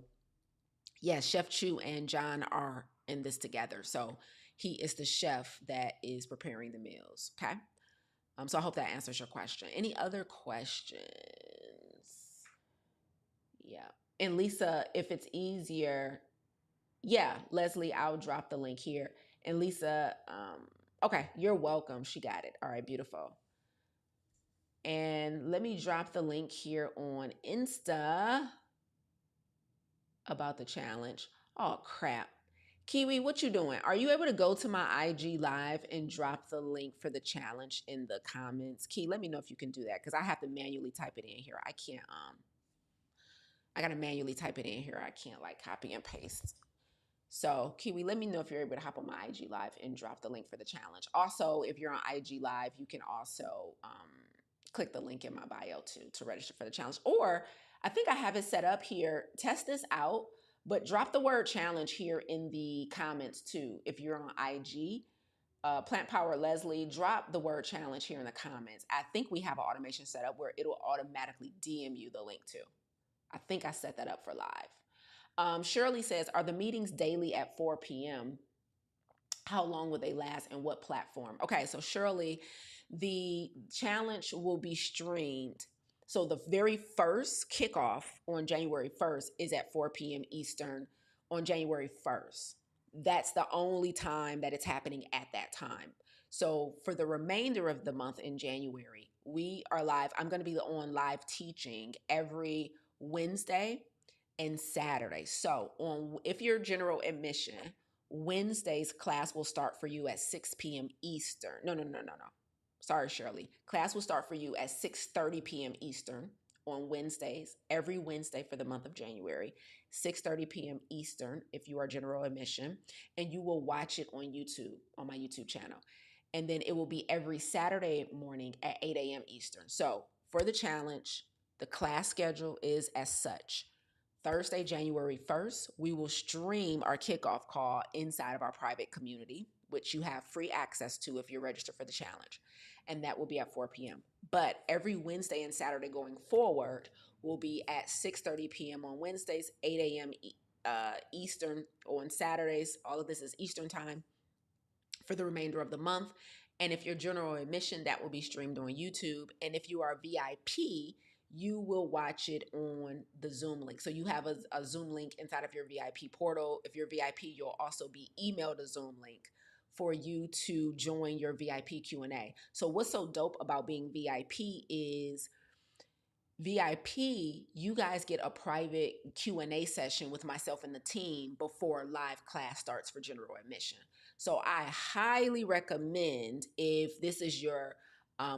yes, Chef Chu and John are in this together. So he is the chef that is preparing the meals. Okay. So I hope that answers your question. Any other questions? Yeah. And Lisa, if it's easier, yeah, Leslie, I'll drop the link here. And Lisa, okay, you're welcome. She got it. All right, beautiful. And let me drop the link here on Insta about the challenge. Oh, crap. Kiwi, what you doing? Are you able to go to my IG live and drop the link for the challenge in the comments? Key, let me know if you can do that because I have to manually type it in here. I can't, I got to manually type it in here. I can't like copy and paste. So Kiwi, let me know if you're able to hop on my IG live and drop the link for the challenge. Also, if you're on IG live, you can also click the link in my bio to register for the challenge. Or I think I have it set up here. Test this out. But drop the word challenge here in the comments too. If you're on IG, Plant Power Leslie, drop the word challenge here in the comments. I think we have an automation set up where it'll automatically DM you the link to. I think I set that up for live. Shirley says, are the meetings daily at 4 p.m.? How long will they last and what platform? Okay, so Shirley, the challenge will be streamed. So the very first kickoff on January 1st is at 4 p.m. Eastern on January 1st. That's the only time that it's happening at that time. So for the remainder of the month in January, we are live. I'm going to be on live teaching every Wednesday and Saturday. So if you're general admission, Wednesday's class will start for you at 6 p.m. Eastern. No. Sorry, Shirley. Class will start for you at 6:30 p.m. Eastern on Wednesdays, every Wednesday for the month of January, 6:30 p.m. Eastern if you are general admission, and you will watch it on YouTube, on my YouTube channel. And then it will be every Saturday morning at 8 a.m. Eastern. So for the challenge, the class schedule is as such. Thursday, January 1st, we will stream our kickoff call inside of our private community, which you have free access to if you're registered for the challenge. And that will be at 4 p.m. But every Wednesday and Saturday going forward will be at 6:30 p.m. on Wednesdays, 8 a.m. Eastern on Saturdays. All of this is Eastern time for the remainder of the month. And if you're general admission, that will be streamed on YouTube. And if you are VIP, you will watch it on the Zoom link. So you have a Zoom link inside of your VIP portal. If you're VIP, you'll also be emailed a Zoom link for you to join your VIP Q&A. So what's so dope about being VIP is VIP, you guys get a private Q&A session with myself and the team before live class starts for general admission. So I highly recommend, if this is your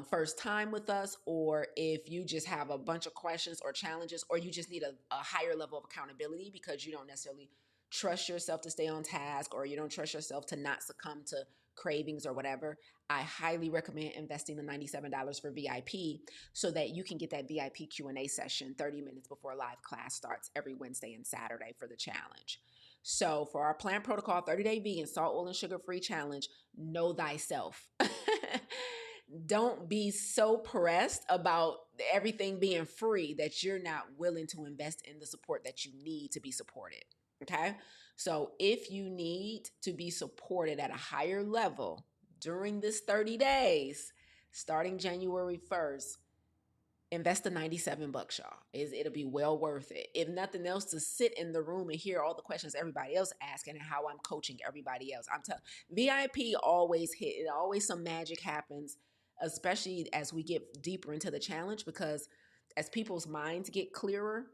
first time with us, or if you just have a bunch of questions or challenges, or you just need a higher level of accountability because you don't necessarily trust yourself to stay on task, or you don't trust yourself to not succumb to cravings or whatever, I highly recommend investing the $97 for VIP so that you can get that VIP Q&A session 30 minutes before live class starts every Wednesday and Saturday for the challenge. So for our Plant Protocol 30-day vegan, salt, oil, and sugar-free challenge, know thyself. Don't be so pressed about everything being free that you're not willing to invest in the support that you need to be supported. Okay? So if you need to be supported at a higher level during this 30 days, starting January 1st, invest the $97, y'all. It'll be well worth it. If nothing else, to sit in the room and hear all the questions everybody else asking and how I'm coaching everybody else. I'm telling VIP always hit. It always some magic happens, especially as we get deeper into the challenge, because as people's minds get clearer,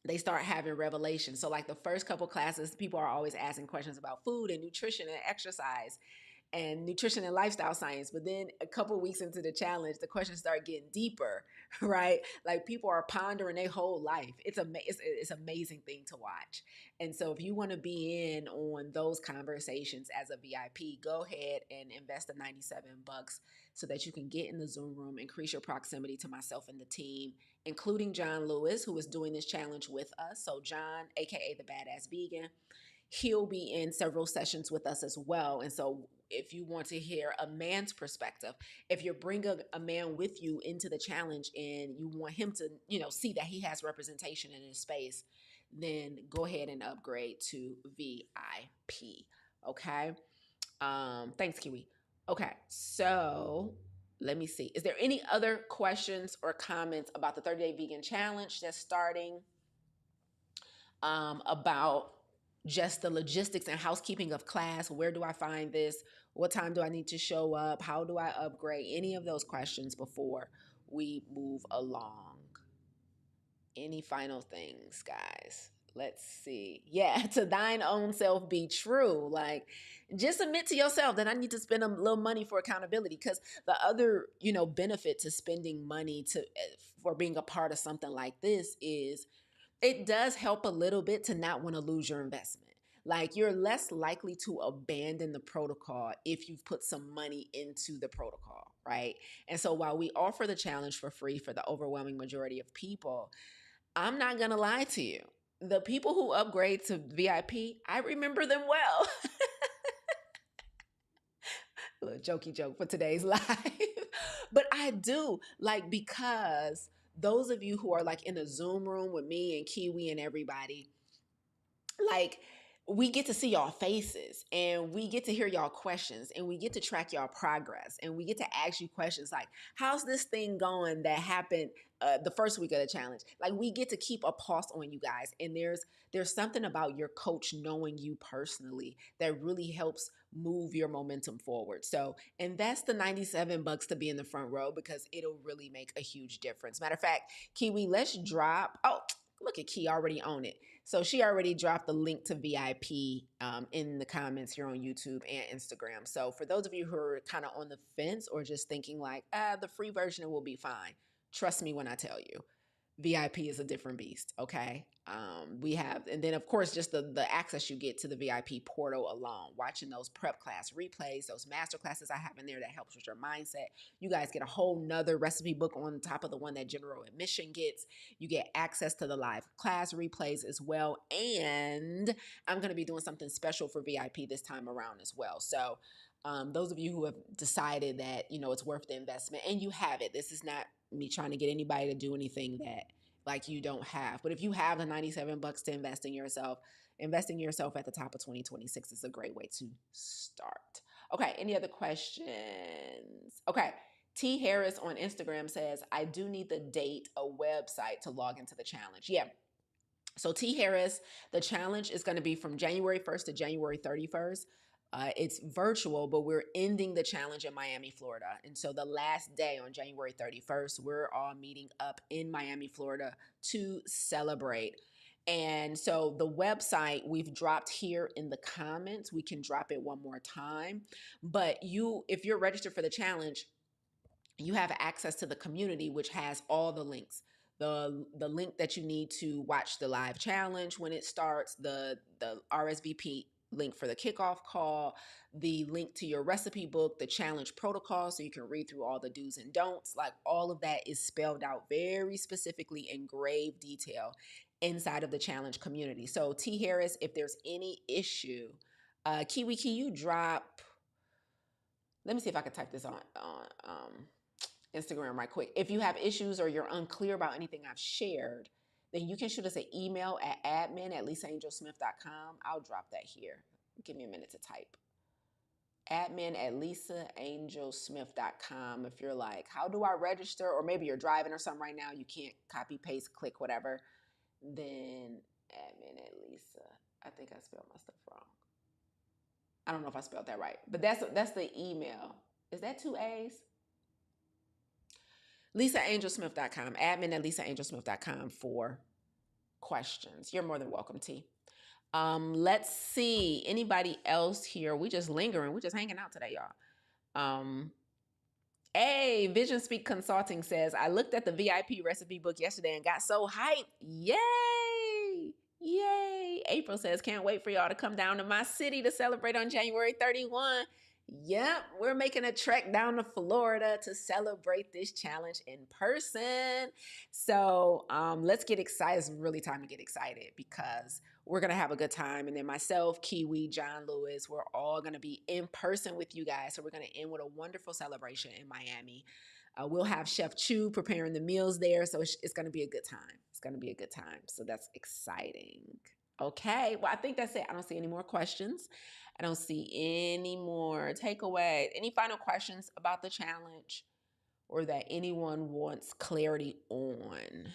they start having revelations. So like the first couple classes, people are always asking questions about food and nutrition and exercise and nutrition and lifestyle science. But then a couple weeks into the challenge, the questions start getting deeper, right? Like people are pondering their whole life. It's an amazing thing to watch. And so if you want to be in on those conversations as a VIP, go ahead and invest the $97 so that you can get in the Zoom room, increase your proximity to myself and the team, including John Lewis, who is doing this challenge with us. So John, AKA the Badass Vegan, he'll be in several sessions with us as well. And so if you want to hear a man's perspective, if you bring a man with you into the challenge and you want him to, see that he has representation in his space, then go ahead and upgrade to VIP. Okay. Thanks, Kiwi. Okay. So let me see. Is there any other questions or comments about the 30-day vegan challenge that's starting? About just the logistics and housekeeping of class. Where do I find this? What time do I need to show up? How do I upgrade? Any of those questions before we move along. Any final things, guys? Let's see. Yeah, to thine own self be true. Like, just admit to yourself that I need to spend a little money for accountability, because the other, benefit to spending money for being a part of something like this is it does help a little bit to not want to lose your investment. Like, you're less likely to abandon the protocol if you've put some money into the protocol, right? And so while we offer the challenge for free for the overwhelming majority of people, I'm not going to lie to you. The people who upgrade to VIP, I remember them well. A little jokey joke for today's live. But I do, because those of you who are in a Zoom room with me and Kiwi and everybody, we get to see y'all faces and we get to hear y'all questions and we get to track y'all progress and we get to ask you questions like, how's this thing going that happened the first week of the challenge? We get to keep a pulse on you guys. And there's something about your coach knowing you personally that really helps move your momentum forward. So invest the $97 to be in the front row, because it'll really make a huge difference. Matter of fact, Kiwi, let's drop, look at Key already on it. So she already dropped the link to VIP in the comments here on YouTube and Instagram. So for those of you who are kind of on the fence or just thinking the free version will be fine, trust me when I tell you, VIP is a different beast, okay? We have, and then of course, just the access you get to the VIP portal alone, watching those prep class replays, those master classes I have in there that helps with your mindset. You guys get a whole nother recipe book on top of the one that general admission gets. You get access to the live class replays as well. And I'm going to be doing something special for VIP this time around as well. So those of you who have decided that, it's worth the investment, and you have it. This is not me trying to get anybody to do anything that you don't have. But if you have the $97 to invest in yourself, investing in yourself at the top of 2026 is a great way to start. Okay, any other questions? Okay, T Harris on Instagram says, I do need the date, a website to log into the challenge. Yeah. So T Harris, the challenge is going to be from January 1st to January 31st. It's virtual, but we're ending the challenge in Miami, Florida. And so the last day on January 31st, we're all meeting up in Miami, Florida to celebrate. And so the website we've dropped here in the comments. We can drop it one more time. But if you're registered for the challenge, you have access to the community, which has all the links. The link that you need to watch the live challenge when it starts, the RSVP link for the kickoff call, the link to your recipe book, the challenge protocol, so you can read through all the do's and don'ts. Like, all of that is spelled out very specifically in grave detail inside of the challenge community. So T Harris, if there's any issue, Kiwi, can you drop? Let me see if I can type this on Instagram right quick. If you have issues or you're unclear about anything I've shared, then you can shoot us an email at admin@lisaangelsmith.com. I'll drop that here. Give me a minute to type. admin@lisaangelsmith.com. If you're like, how do I register? Or maybe you're driving or something right now, you can't copy, paste, click, whatever. Then admin@lisa. I think I spelled my stuff wrong. I don't know if I spelled that right, but that's the email. Is that two A's? LisaAngelsmith.com, admin@lisaangelsmith.com for questions. You're more than welcome, T. Let's see. Anybody else here? We just lingering. We just hanging out today, y'all. Hey, Vision Speak Consulting says, I looked at the VIP recipe book yesterday and got so hyped. Yay! Yay! April says, can't wait for y'all to come down to my city to celebrate on January 31. Yep, we're making a trek down to Florida to celebrate this challenge in person. So let's get excited. It's really time to get excited because we're going to have a good time. And then myself, Kiwi, John Lewis, we're all going to be in person with you guys. So we're going to end with a wonderful celebration in Miami. We'll have Chef Chu preparing the meals there. So it's going to be a good time. It's going to be a good time. So that's exciting. Okay, well, I think that's it. I don't see any more questions. I don't see any more takeaways. Any final questions about the challenge or that anyone wants clarity on?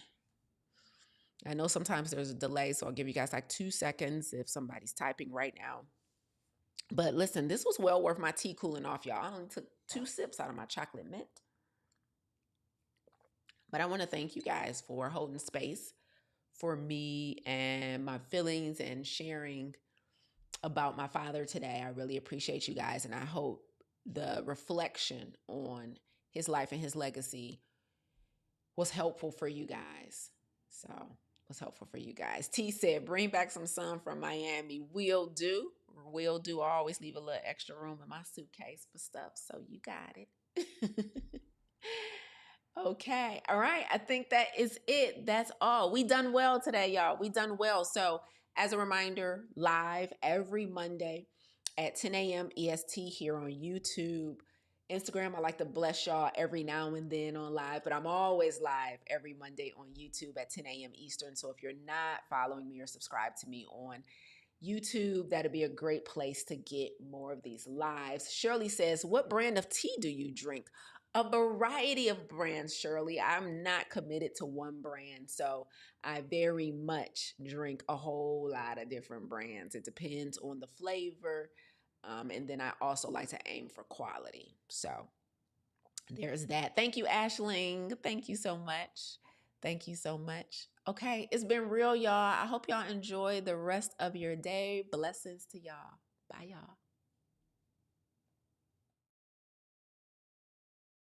I know sometimes there's a delay, so I'll give you guys like 2 seconds if somebody's typing right now. But listen, this was well worth my tea cooling off, y'all. I only took 2 sips out of my chocolate mint. But I want to thank you guys for holding space for me and my feelings and sharing about my father today. I really appreciate you guys, and I hope the reflection on his life and his legacy was helpful for you guys. So it was helpful for you guys. T said, bring back some sun from Miami. Will do. Will do. I always leave a little extra room in my suitcase for stuff, so you got it. Okay. All right. I think that is it. That's all. We done well today, y'all. We done well. So as a reminder, live every Monday at 10 a.m. EST here on YouTube. Instagram, I like to bless y'all every now and then on live, but I'm always live every Monday on YouTube at 10 a.m. Eastern. So if you're not following me or subscribed to me on YouTube, that'd be a great place to get more of these lives. Shirley says, what brand of tea do you drink? A variety of brands, Shirley. I'm not committed to one brand, so I very much drink a whole lot of different brands. It depends on the flavor, and then I also like to aim for quality. So there's that. Thank you, Ashling. Thank you so much. Thank you so much. Okay, it's been real, y'all. I hope y'all enjoy the rest of your day. Blessings to y'all. Bye, y'all.